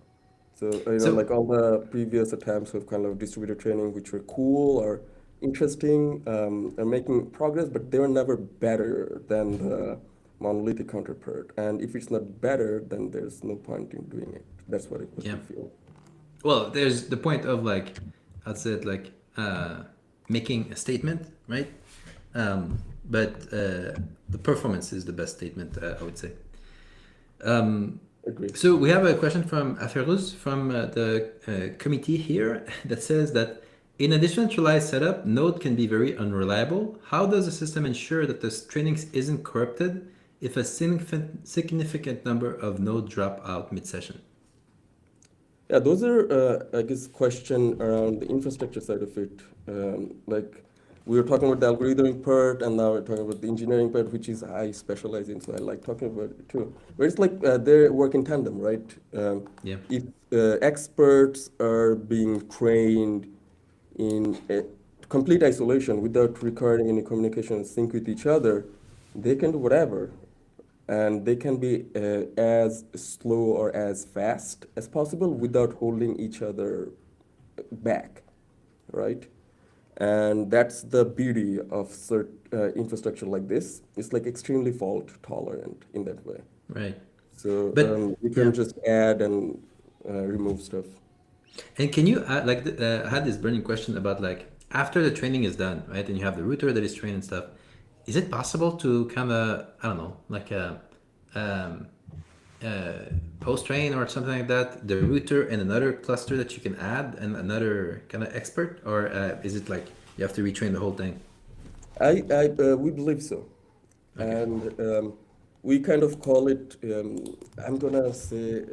So, So like all the previous attempts of kind of distributed training, which were cool or interesting, are making progress, but they were never better than the monolithic counterpart. And if it's not better, then there's no point in doing it. That's what we yeah. feel. Well, there's the point of like, I'd say it like making a statement, right? But the performance is the best statement, I would say. Agree. So we have a question from Aferuz from the committee here that says that in a decentralized setup, node can be very unreliable. How does the system ensure that the training isn't corrupted if a significant number of nodes drop out mid-session? Yeah, those are, I guess, question around the infrastructure side of it. Like we were talking about the algorithmic part, and now we're talking about the engineering part, which is I specialize in, so I like talking about it too. But it's like they work in tandem, right? Yeah. If experts are being trained in complete isolation without requiring any communication and sync with each other, they can do whatever, and they can be as slow or as fast as possible without holding each other back, right? And that's the beauty of infrastructure like this. It's like extremely fault tolerant in that way. Right. So But you yeah. can just add and remove stuff. And can you add, like, I had this burning question about like after the training is done, right? And you have the router that is trained and stuff. Is it possible to kind of, I don't know, like a um, post train or something like that, the router and another cluster that you can add and another kind of expert, or is it like you have to retrain the whole thing? We believe so. Okay. And we kind of call it, I'm gonna say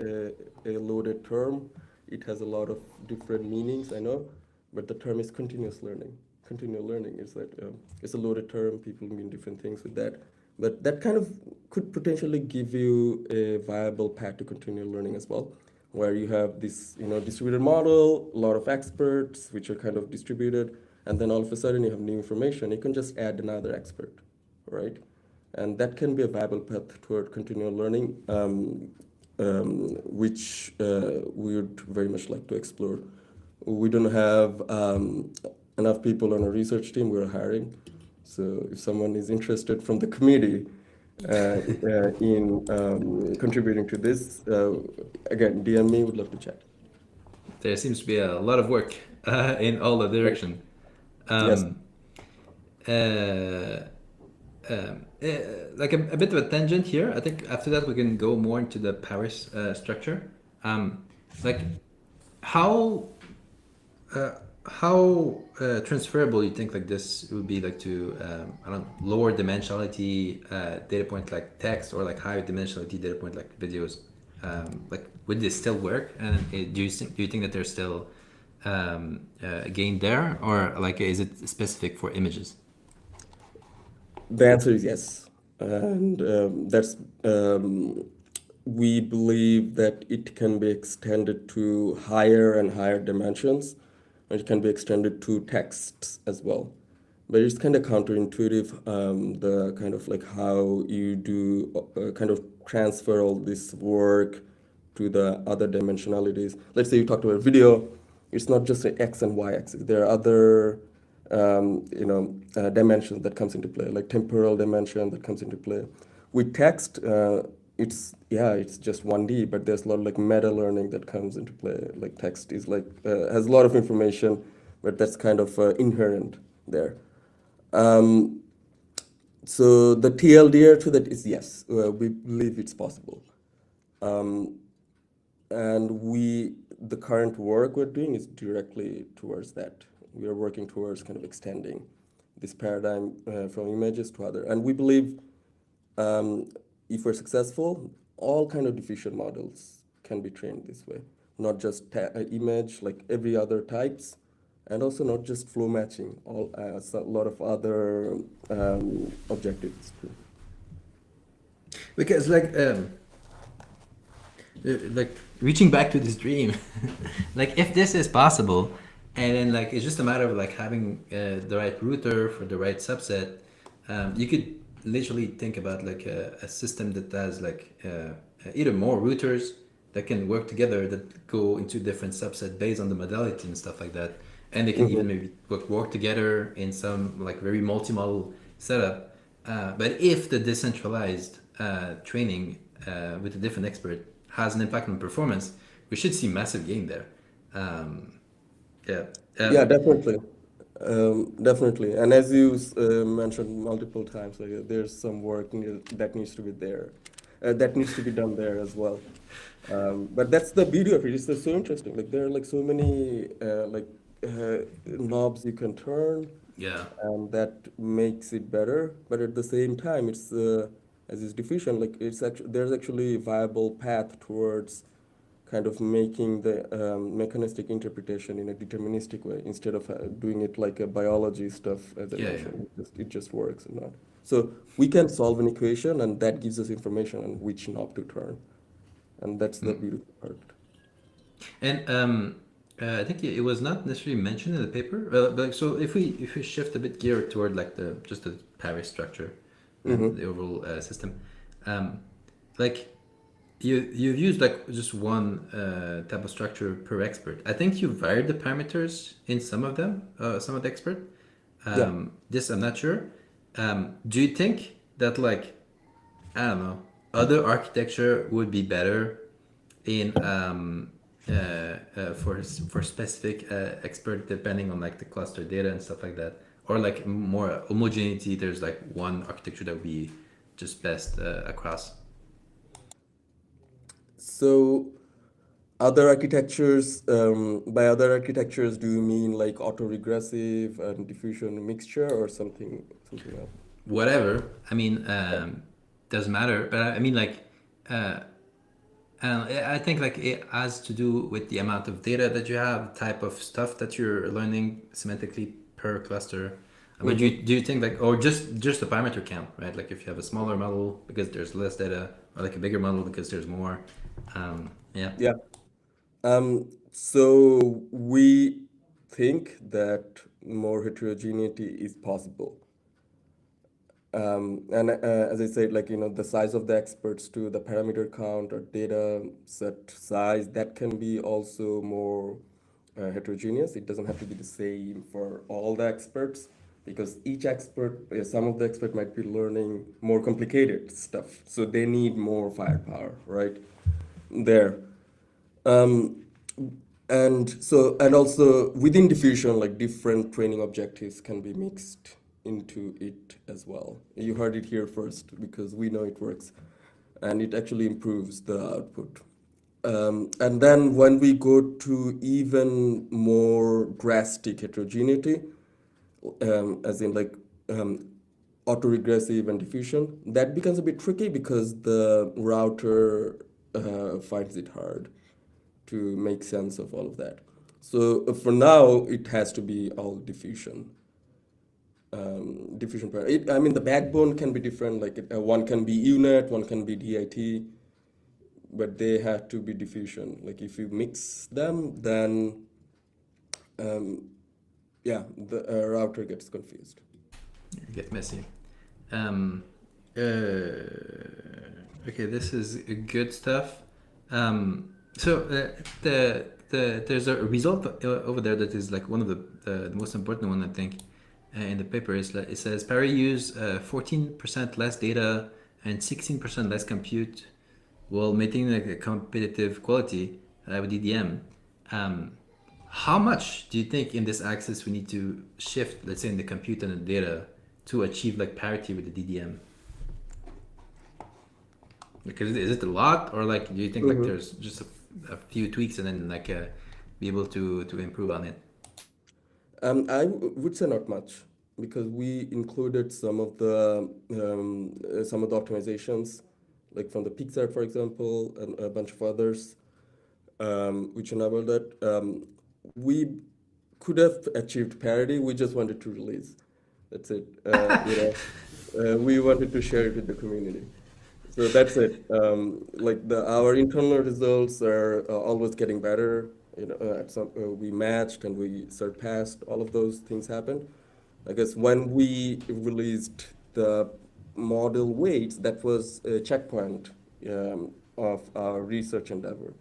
a loaded term. It has a lot of different meanings, I know, but the term is continuous learning. Continual learning is that it's a loaded term. People mean different things with that, but that kind of could potentially give you a viable path to continual learning as well, where you have this, distributed model, a lot of experts, which are kind of distributed, and then all of a sudden you have new information. You can just add another expert, right? And that can be a viable path toward continual learning, which we would very much like to explore. We don't have enough people on our research team. We're hiring. So if someone is interested from the committee in contributing to this, again, DM me, would love to chat. There seems to be a lot of work in all the direction. Yes. Um, uh, like a bit of a tangent here. I think after that we can go more into the Paris structure. Like how uh, transferable you think like this would be like to I don't know, lower dimensionality data point like text or like higher dimensionality data point like videos. Like would this still work? And do you think that there's still a gain there, or like is it specific for images? The answer is yes. And we believe that it can be extended to higher and higher dimensions, and it can be extended to texts as well. But it's kind of counterintuitive, the kind of like how you do kind of transfer all this work to the other dimensionalities. Let's say you talked about video, it's not just an X and Y axis. There are other dimensions that comes into play, like temporal dimension that comes into play. With text, it's just 1D, but there's a lot of like meta learning that comes into play. Like text is like has a lot of information, but that's kind of inherent there. Um, so the TLDR to that is yes, we believe it's possible. Um, and the current work we're doing is directly towards that. We are working towards kind of extending this paradigm from images to other. And we believe if we're successful, all kind of diffusion models can be trained this way, not just image like every other types, and also not just flow matching, a lot of other objectives too. Because like reaching back to this dream, like if this is possible, and then like it's just a matter of like having the right router for the right subset, you could literally think about like a system that has like either more routers that can work together that go into different subset based on the modality and stuff like that, and they can even Mhm. maybe work together in some like very multi-model setup. But if the decentralized training with a different expert has an impact on performance, we should see massive gain there. Um, yeah. Yeah, definitely. Definitely. And as you mentioned multiple times, like, there's some work that needs to be there, that needs to be done there as well. But that's the beauty of it. It's just so interesting. Like there are like so many knobs you can turn, Yeah. and that makes it better. But at the same time, as is diffusion, like there's actually a viable path towards kind of making the mechanistic interpretation in a deterministic way instead of doing it like a biology stuff, as I Yeah, yeah. mentioned. It just works or not. So we can solve an equation, and that gives us information on which knob to turn, and that's the Mm. beautiful part. And I think it was not necessarily mentioned in the paper. But like, so if we shift a bit gear toward like the just the Paris structure and Mm-hmm. the overall system, um, like you've used like just one type of structure per expert. I think you varied the parameters in some of them, some of the expert. Yeah. This I'm not sure. Do you think that like I don't know other architecture would be better in for specific expert depending on like the cluster data and stuff like that, or like more homogeneity? There's like one architecture that would be just best across. So other architectures, by other architectures, do you mean like autoregressive and diffusion mixture or something else? Whatever. I mean, doesn't matter. But I mean, like, uh, I think like it has to do with the amount of data that you have, type of stuff that you're learning semantically per cluster. But Mm-hmm. do you think like, or just the parameter count, right? Like if you have a smaller model because there's less data, or like a bigger model because there's more. Yeah. Yeah. So we think that more heterogeneity is possible. And as I said, like, the size of the experts to the parameter count or data set size, that can be also more heterogeneous. It doesn't have to be the same for all the experts because each expert, some of the expert might be learning more complicated stuff. So they need more firepower, right? There. Um, and also within diffusion, like different training objectives can be mixed into it as well. You heard it here first because we know it works and it actually improves the output. And then when we go to even more drastic heterogeneity, as in like um, autoregressive and diffusion, that becomes a bit tricky because the router finds it hard to make sense of all of that. So for now, it has to be all diffusion. Diffusion pair. I mean, the backbone can be different. Like one can be UNet, one can be DIT, but they have to be diffusion. Like if you mix them, then um, yeah, the router gets confused. Get messy. Um, okay, this is good stuff. So there's a result over there that is like one of the most important one I think in the paper is that it says Parry used 14% less data and 16% less compute while maintaining like a competitive quality with DDM. Um, how much do you think in this axis we need to shift, let's say in the compute and the data, to achieve like parity with the DDM? Like, is it a lot, or like do you think like Mm-hmm. there's just a few tweaks and then like be able to improve on it? Would say not much because we included some of the optimizations, like from the Pixar, for example, and a bunch of others, which enable that. We could have achieved parity. We just wanted to release. That's it. We wanted to share it with the community. So that's it. Like our internal results are always getting better. At some we matched and we surpassed. All of those things happened. I guess when we released the model weights, that was a checkpoint of our research endeavor.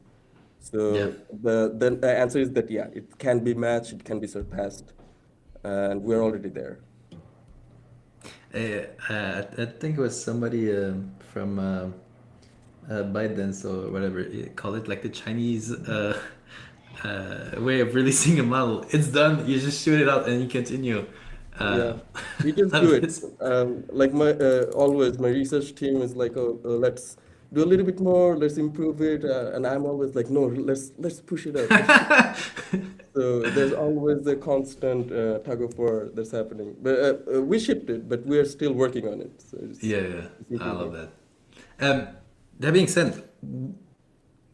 Yeah. So the answer is that yeah, it can be matched, it can be surpassed, and we're already there. I think it was somebody from Bidhan or whatever call it like the Chinese way of releasing a model. It's done. You just shoot it out and you continue. Yeah, Uh, we just do love it. this. Like my always, my research team is like, oh, let's do a little bit more, let's improve it, and I'm always like, no, let's push it up, let's push it up. So there's always a constant tug of war that's happening. But we shipped it, but we're still working on it. So Yeah, yeah, it's I love improving. that. That being said,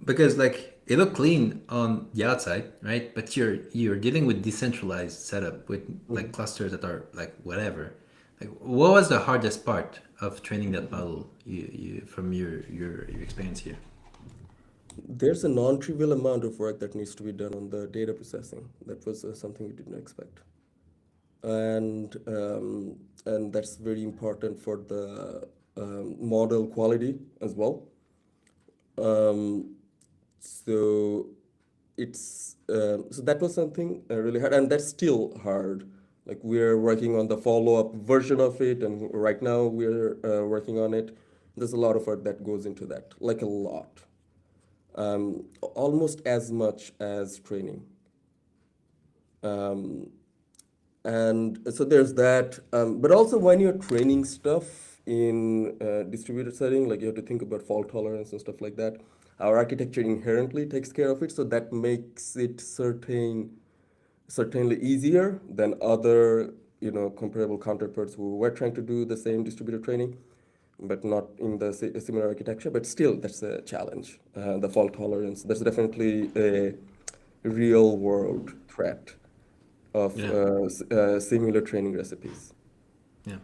because like it looked clean on the outside, right? But you're dealing with decentralized setup with like Mhm. clusters that are like whatever. Like, what was the hardest part of training that model? From your experience here. There's a non-trivial amount of work that needs to be done on the data processing. That was something we didn't expect, and that's very important for the model quality as well. Um, so so that was something really hard, and that's still hard. Like we're working on the follow-up version of it, and right now we're working on it. There's a lot of work that goes into that, like a lot, almost as much as training. Um, and so there's that. But also when you're training stuff in distributed setting, like you have to think about fault tolerance and stuff like that. Our architecture inherently takes care of it, so that makes it certainly easier than other comparable counterparts who were trying to do the same distributed training, but not in the similar architecture. But still, that's a challenge. The fault tolerance. That's definitely a real world threat of Yeah, similar training recipes. yeah.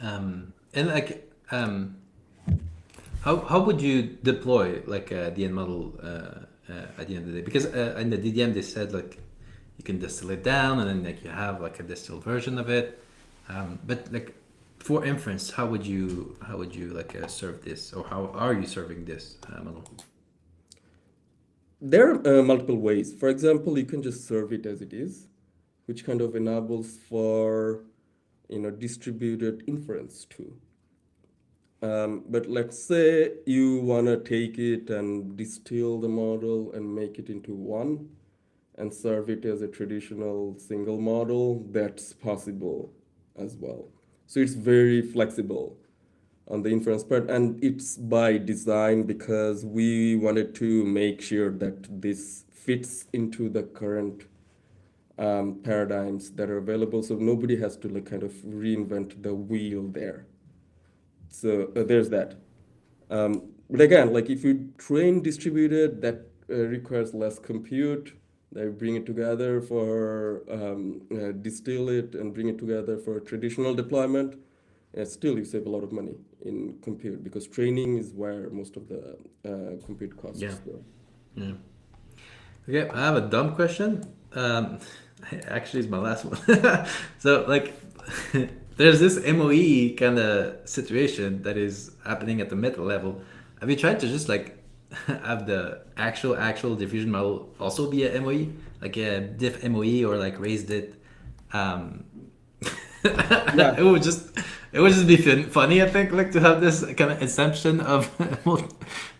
And like, how would you deploy like the end model at the end of the day? Because in the DDM they said like you can distill it down and then like you have like a distilled version of it. But like for inference, how would you like serve this, or how are you serving this model? There are multiple ways. For example, you can just serve it as it is, which kind of enables for distributed inference too. But let's say you want to take it and distill the model and make it into one and serve it as a traditional single model, that's possible as well. So it's very flexible on the inference part, and it's by design because we wanted to make sure that this fits into the current paradigms that are available, so nobody has to like kind of reinvent the wheel there. So there's that. But again, like if you train distributed, that requires less compute. They bring it together for distill it and bring it together for traditional deployment. Still, you save a lot of money in compute because training is where most of the compute Yeah, costs go. yeah. Okay, I have a dumb question. Actually, it's my last one. So, like, there's this MOE kind of situation that is happening at the meta level. Have you tried to just like have the actual diffusion model also be a MOE, like a diff MOE, or like raised it? Um, Yeah, it would just be funny, I think, like to have this kind of assumption of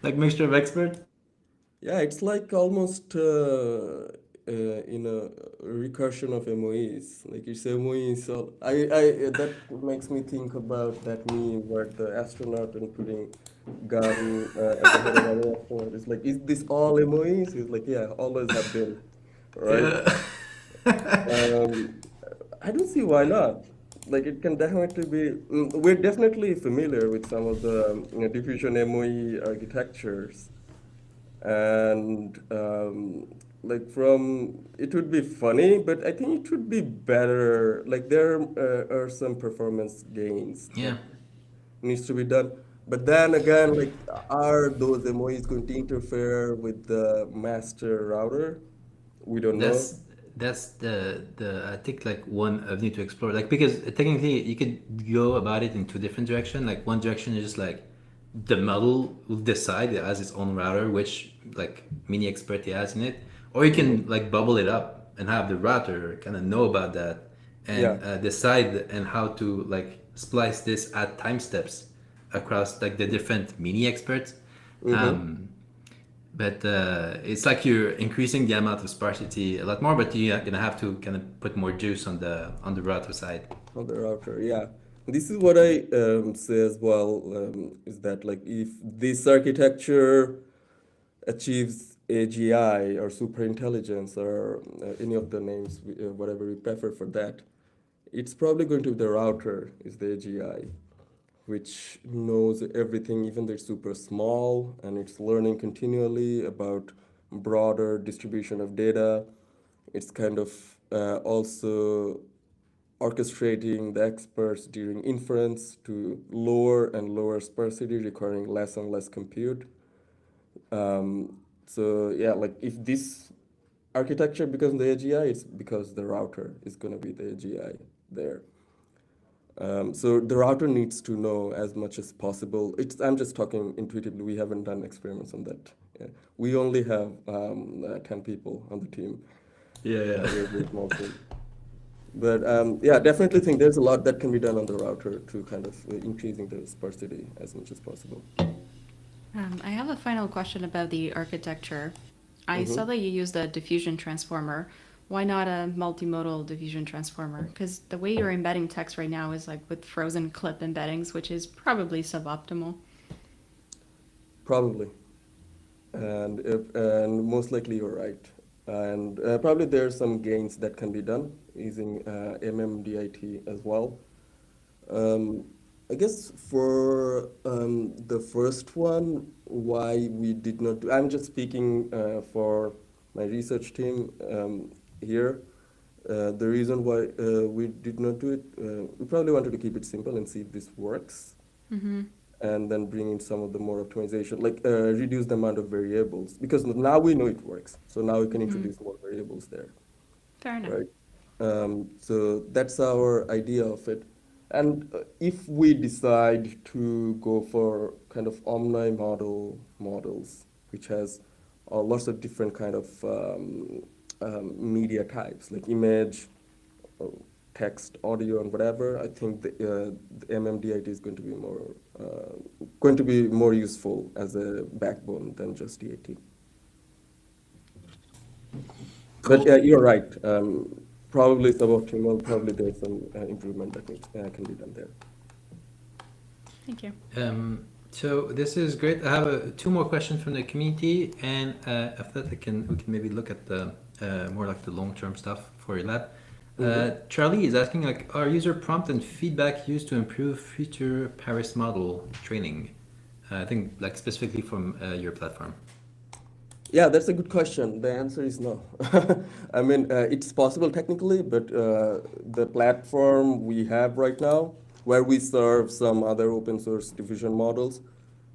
like mixture of experts. yeah, it's like almost recursion of MOEs. Like it's MOE, so I that makes me think about that meme where the astronaut and putting gun at the head of other astronaut. It's like, is this all MOEs? He's like, yeah, always have been, right? Yeah. Um, I don't see why not. Like it can definitely be. We're definitely familiar with some of the diffusion MOE architectures, and like from it would be funny, but I think it would be better. Like there are some performance gains that Yeah. needs to be done. But then again, like are those MOEs going to interfere with the master router? We don't know. That's the I think like one avenue to explore, like, because technically you could go about it in two different directions. Like one direction is just like the model will decide it has its own router which like mini expert it has in it, or you Hmm. can like bubble it up and have the router kind of know about that Yeah. and decide and how to like splice this at time steps across like the different mini experts. Mm-hmm. um, but it's like you're increasing the amount of sparsity a lot more, but you're gonna have to kind of put more juice on the router side. On the router, yeah. This is what I say as well, is that like if this architecture achieves AGI or super intelligence or any of the names, whatever we prefer for that, it's probably going to be the router is the AGI, which knows everything, even though it's super small, and it's learning continually about broader distribution of data. It's kind of also orchestrating the experts during inference to lower and lower sparsity, requiring less and less compute. So yeah, like if this architecture becomes the AGI, it's because the router is going to be the AGI there. So the router needs to know as much as possible. I'm just talking intuitively. We haven't done experiments on that. Yeah. We only have 10 people on the team. Yeah, yeah. We're a very small team. But yeah, definitely think there's a lot that can be done on the router to kind of increasing the sparsity as much as possible. I have a final question about the architecture. I saw that you used the diffusion transformer. Why not a multimodal diffusion transformer? Because the way you're embedding text right now is like with frozen clip embeddings, which is probably suboptimal. Probably. And most likely you're right. And probably there are some gains that can be done using MMDIT as well. I guess for the first one, why we did not do, I'm just speaking for my research team here. The reason why we did not do it, we probably wanted to keep it simple and see if this works. And then bring in some of the more optimization, like reduce the amount of variables, because now we know it works. So now we can introduce more variables there. Fair enough. Right. So that's our idea of it. And if we decide to go for kind of models, which has lots of different kind of media types, like image, text, audio, and whatever, I think the MMDIT is going to be more useful as a backbone than just DIT. But you're right. Probably suboptimal. Probably there's some improvement that can be done there. Thank you. So this is great. I have two more questions from the community, and after that we can maybe look at the more like the long-term stuff for your lab. Charlie is asking, like, are user prompt and feedback used to improve future Paris model training? I think like specifically from your platform. Yeah, that's a good question. The answer is no. I mean, it's possible technically, but the platform we have right now, where we serve some other open source diffusion models,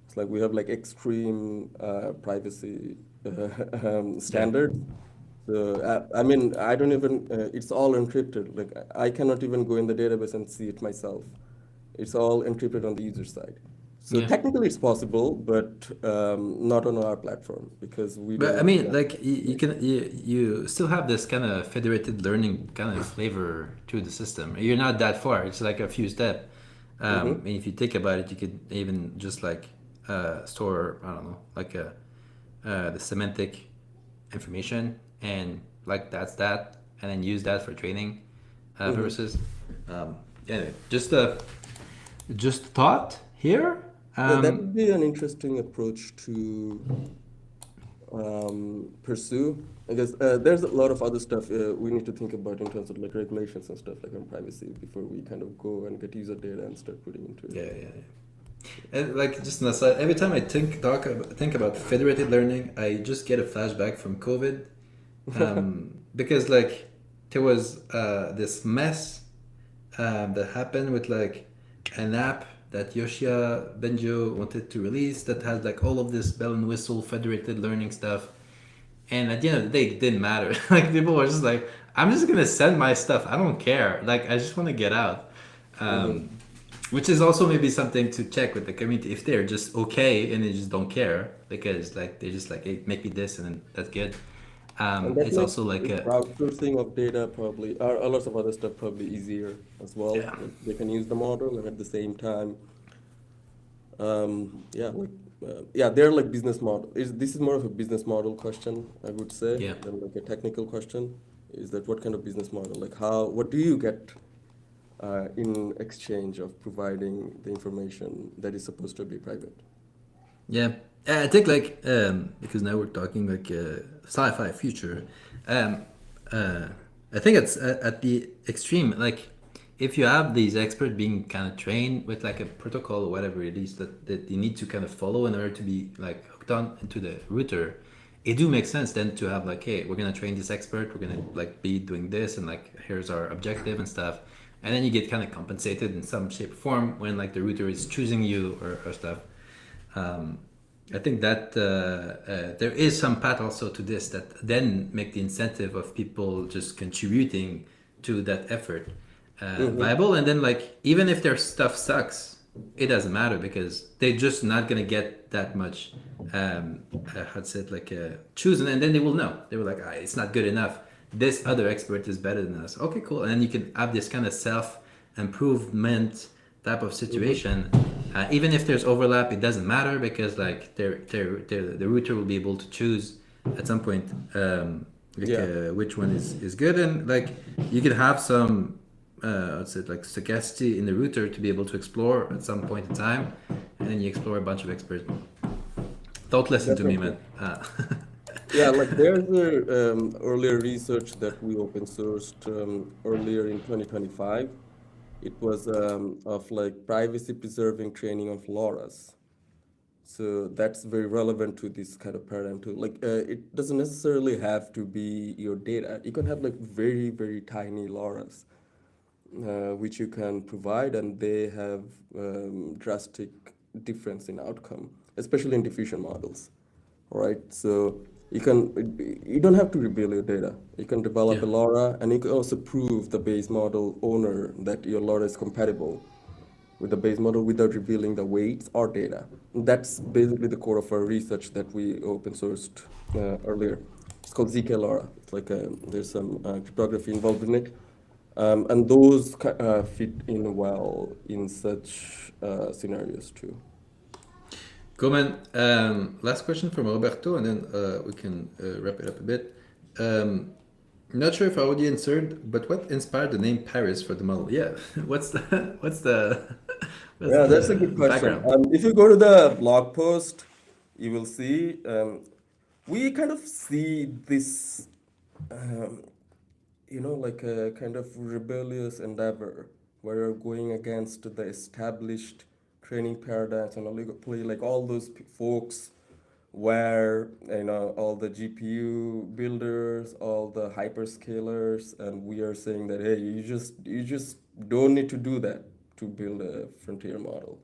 it's like we have like extreme privacy standards. So I mean, I don't even. It's all encrypted. Like I cannot even go in the database and see it myself. It's all encrypted on the user side. So technically it's possible, but not on our platform because we. But I mean, like you still have this kind of federated learning kind of flavor to the system. You're not that far. It's like a few steps. And if you think about it, you could even just like store, I don't know, like the semantic information, and like that's that, and then use that for training purposes. Anyway, just thought here. Yeah, that would be an interesting approach to pursue. I guess there's a lot of other stuff we need to think about in terms of like regulations and stuff like on privacy before we kind of go and get user data and start putting into it. Yeah. And like just an aside, every time I think about federated learning, I just get a flashback from COVID, because like there was this mess that happened with like an app that Yoshia Benjo wanted to release that has like all of this bell and whistle federated learning stuff, and at the end of the day it didn't matter. Like people were just like, I'm just gonna send my stuff, I don't care, like I just want to get out. Which is also maybe something to check with the community if they're just okay and they just don't care, because like they're just like, hey, make me this and then that's good. It's also like a crowdsourcing of data probably, or a lot of other stuff probably easier as well. Yeah. Like they can use the model and at the same time, they're like business model. This is more of a business model question, I would say, than like a technical question. Is that what kind of business model? Like what do you get in exchange of providing the information that is supposed to be private? Yeah, I think like because now we're talking like sci-fi future. I think it's at the extreme. Like if you have these experts being kind of trained with like a protocol or whatever it is that you need to kind of follow in order to be like hooked on into the router, it do make sense then to have like, hey, we're gonna train this expert, we're gonna like be doing this, and like here's our objective and stuff, and then you get kind of compensated in some shape or form when like the router is choosing you or stuff. I think that there is some path also to this that then make the incentive of people just contributing to that effort viable, and then like even if their stuff sucks, it doesn't matter because they're just not gonna get that much how to say it, like chosen, and then they will know, they were like, it's not good enough, this other expert is better than us, okay, cool, and then you can have this kind of self improvement type of situation. Even if there's overlap, it doesn't matter because like the router will be able to choose at some point which one is good, and like you can have some let's say like stochasticity in the router to be able to explore at some point in time, and then you explore a bunch of experts. Don't listen to me, man. Yeah, like there's a earlier research that we open sourced earlier in 2025. It was of like privacy preserving training of LoRa's. So that's very relevant to this kind of paradigm too. Like it doesn't necessarily have to be your data. You can have like very, very tiny LoRa's, which you can provide, and they have drastic difference in outcome, especially in diffusion models, right? So you don't have to reveal your data. You can develop Yeah. a LoRa, and you can also prove the base model owner that your LoRa is compatible with the base model without revealing the weights or data. That's basically the core of our research that we open sourced earlier. It's called ZK LoRa. It's like there's some cryptography involved in it. And those fit in well in such scenarios too. Cool, man. Last question from Roberto, and then we can wrap it up a bit. Not sure if I already answered, but what inspired the name Paris for the model? Yeah, what's Yeah, that's a good the question. background? If you go to the blog post, you will see we kind of see this, um, like a kind of rebellious endeavor where you're going against the established training paradigms and oligopoly, like all those folks where all the GPU builders, all the hyperscalers, and we are saying that hey, you just don't need to do that to build a frontier model.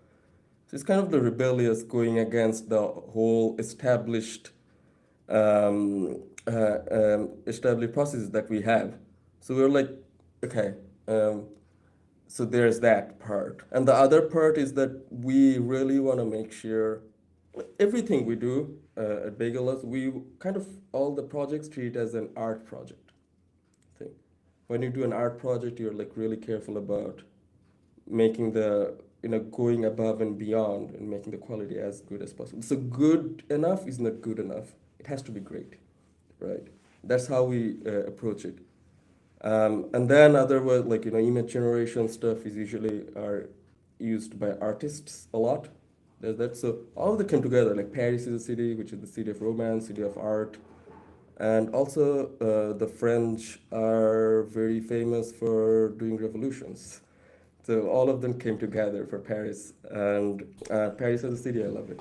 So it's kind of the rebellious going against the whole established processes that we have. So we're like, okay, so there's that part. And the other part is that we really want to make sure everything we do at Bagel Labs, we kind of all the projects treat as an art project thing. When you do an art project, you're like really careful about making going above and beyond and making the quality as good as possible. So good enough is not good enough. It has to be great, right? That's how we approach it. And then other words like image generation stuff is usually are used by artists a lot. There's that. So all of them come together. Like Paris is a city, which is the city of romance, city of art, and also the French are very famous for doing revolutions. So all of them came together for Paris, and Paris as a city, I love it.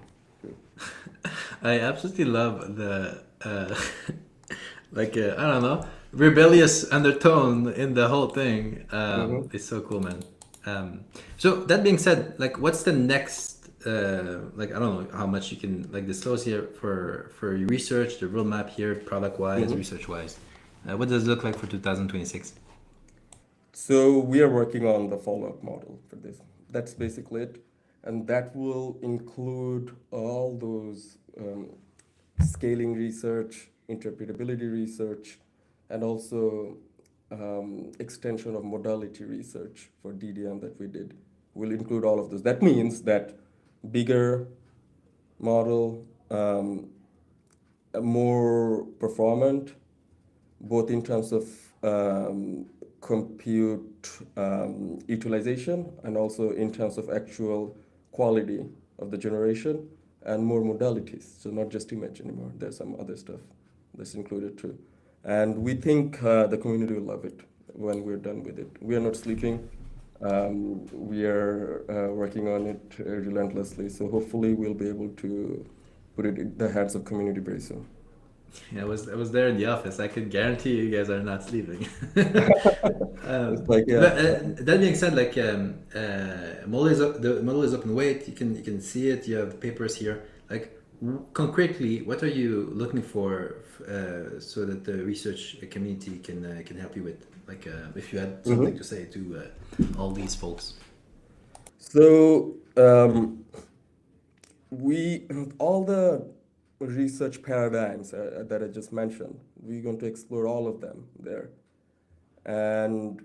I absolutely love the like I don't know, rebellious undertone in the whole thing. Mhm. It's so cool, man. So that being said, like, what's the next? Like, I don't know how much you can like disclose here for your research, the roadmap here, product wise, Mhm. research wise. What does it look like for 2026? So we are working on the follow-up model for this. That's basically it. And that will include all those scaling research, interpretability research, and also extension of modality research for DDM that we did. Will include all of those. That means that bigger model, more performant, both in terms of compute utilization and also in terms of actual quality of the generation, and more modalities. So not just image anymore. There's some other stuff that's included too. And we think the community will love it when we're done with it. We are not sleeping. We are working on it relentlessly. So hopefully we'll be able to put it in the hands of community very soon. Yeah, I was there in the office. I could guarantee you guys are not sleeping. It's like, But yeah. that being said, like the model is open weight. You can see it. You have the papers here. Like concretely, what are you looking for so that the research community can help you with? Like if you had something Mhm. to say to all these folks. So we all the research paradigms that I just mentioned, we're going to explore all of them there. And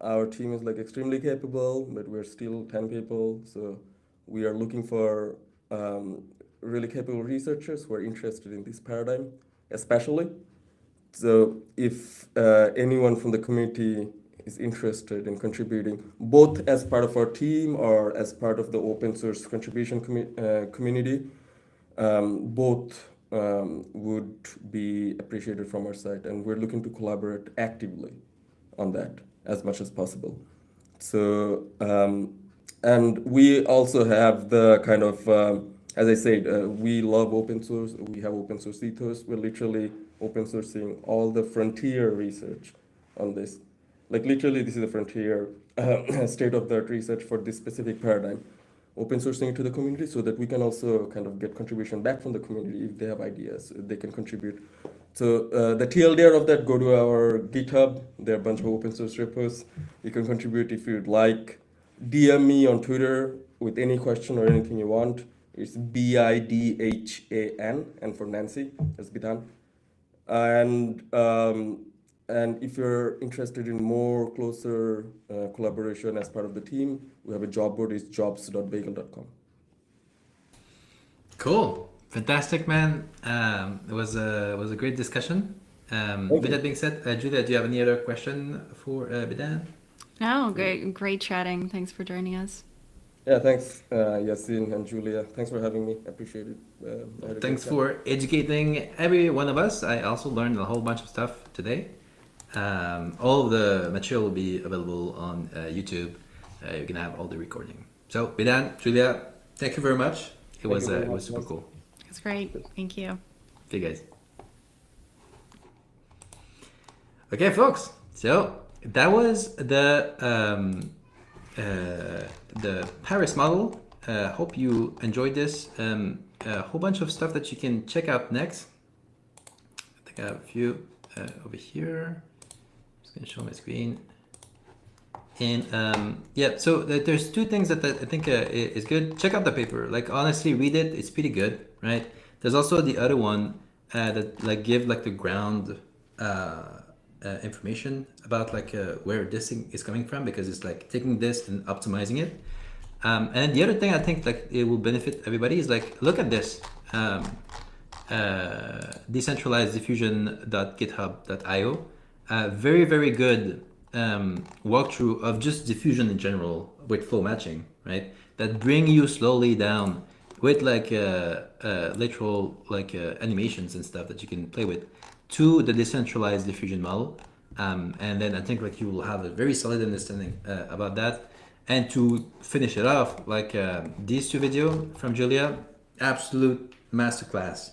our team is like extremely capable, but we're still 10 people. So we are looking for really capable researchers who are interested in this paradigm, especially. So if anyone from the community is interested in contributing, both as part of our team or as part of the open source contribution community, both would be appreciated from our side, and we're looking to collaborate actively on that as much as possible. So, and we also have the kind of, as I said, we love open source. We have open source ethos. We're literally open sourcing all the frontier research on this. Like literally, this is the frontier state of the art research for this specific paradigm. Open sourcing it to the community so that we can also kind of get contribution back from the community if they have ideas, they can contribute. So the TLDR of that, go to our GitHub. There are a bunch of open source repos. You can contribute if you'd like. DM me on Twitter with any question or anything you want. It's Bidhan, and for Nancy, that's Bidhan. And if you're interested in more closer collaboration as part of the team, we have a job board. It's jobs.bagel.com. Cool, fantastic, man. It was a great discussion. Thank With that you. being said, Julia, do you have any other question for Bidhan? No, great chatting. Thanks for joining us. Yeah, thanks, Yasin and Julia. Thanks for having me. I appreciate it. I had a great Thanks time. for educating every one of us. I also learned a whole bunch of stuff today. All of the material will be available on YouTube. You can have all the recording. So, Bidhan, Julia, thank you very much. It Thank was you uh, very it was much. super cool. It's great. Thank you. See you guys. Okay, folks. So that was the Paris model. Hope you enjoyed this. A whole bunch of stuff that you can check out next. I think I have a few over here. Just gonna show my screen. And yeah, so there's two things that I think is good. Check out the paper. Like honestly, read it. It's pretty good, right? There's also the other one that like give like the ground information about like where this thing is coming from because it's like taking this and optimizing it. And the other thing I think like it will benefit everybody is like look at this. Decentralized diffusion.github.io. Very, very good walkthrough of just diffusion in general with flow matching, right? That bring you slowly down with like literal like animations and stuff that you can play with to the decentralized diffusion model. And then I think like you will have a very solid understanding about that. And to finish it off, like these two video from Julia, absolute masterclass.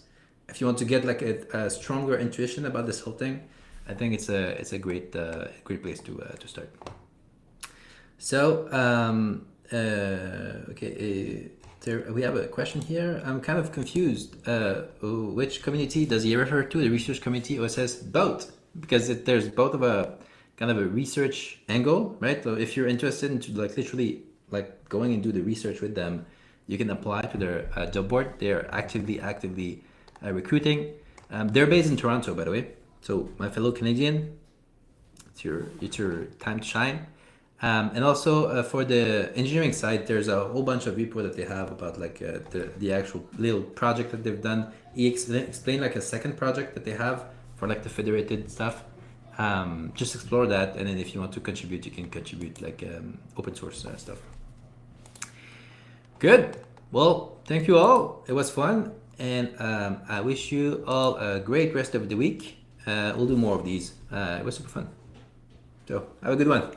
If you want to get like a stronger intuition about this whole thing, I think it's a great place to start. So okay, we have a question here. I'm kind of confused. Which community does he refer to? The research community, or it says both? Because there's both of a kind of a research angle, right? So if you're interested in like literally like going and do the research with them, you can apply to their job board. They're actively recruiting. They're based in Toronto, by the way. So my fellow Canadian, it's your time to shine. And also for the engineering side, there's a whole bunch of repo that they have about like the actual little project that they've done. He explained like a second project that they have for like the federated stuff. Just explore that, and then if you want to contribute, you can contribute like open source stuff. Good. Well, thank you all. It was fun, and I wish you all a great rest of the week. We'll do more of these. It was super fun. So have a good one.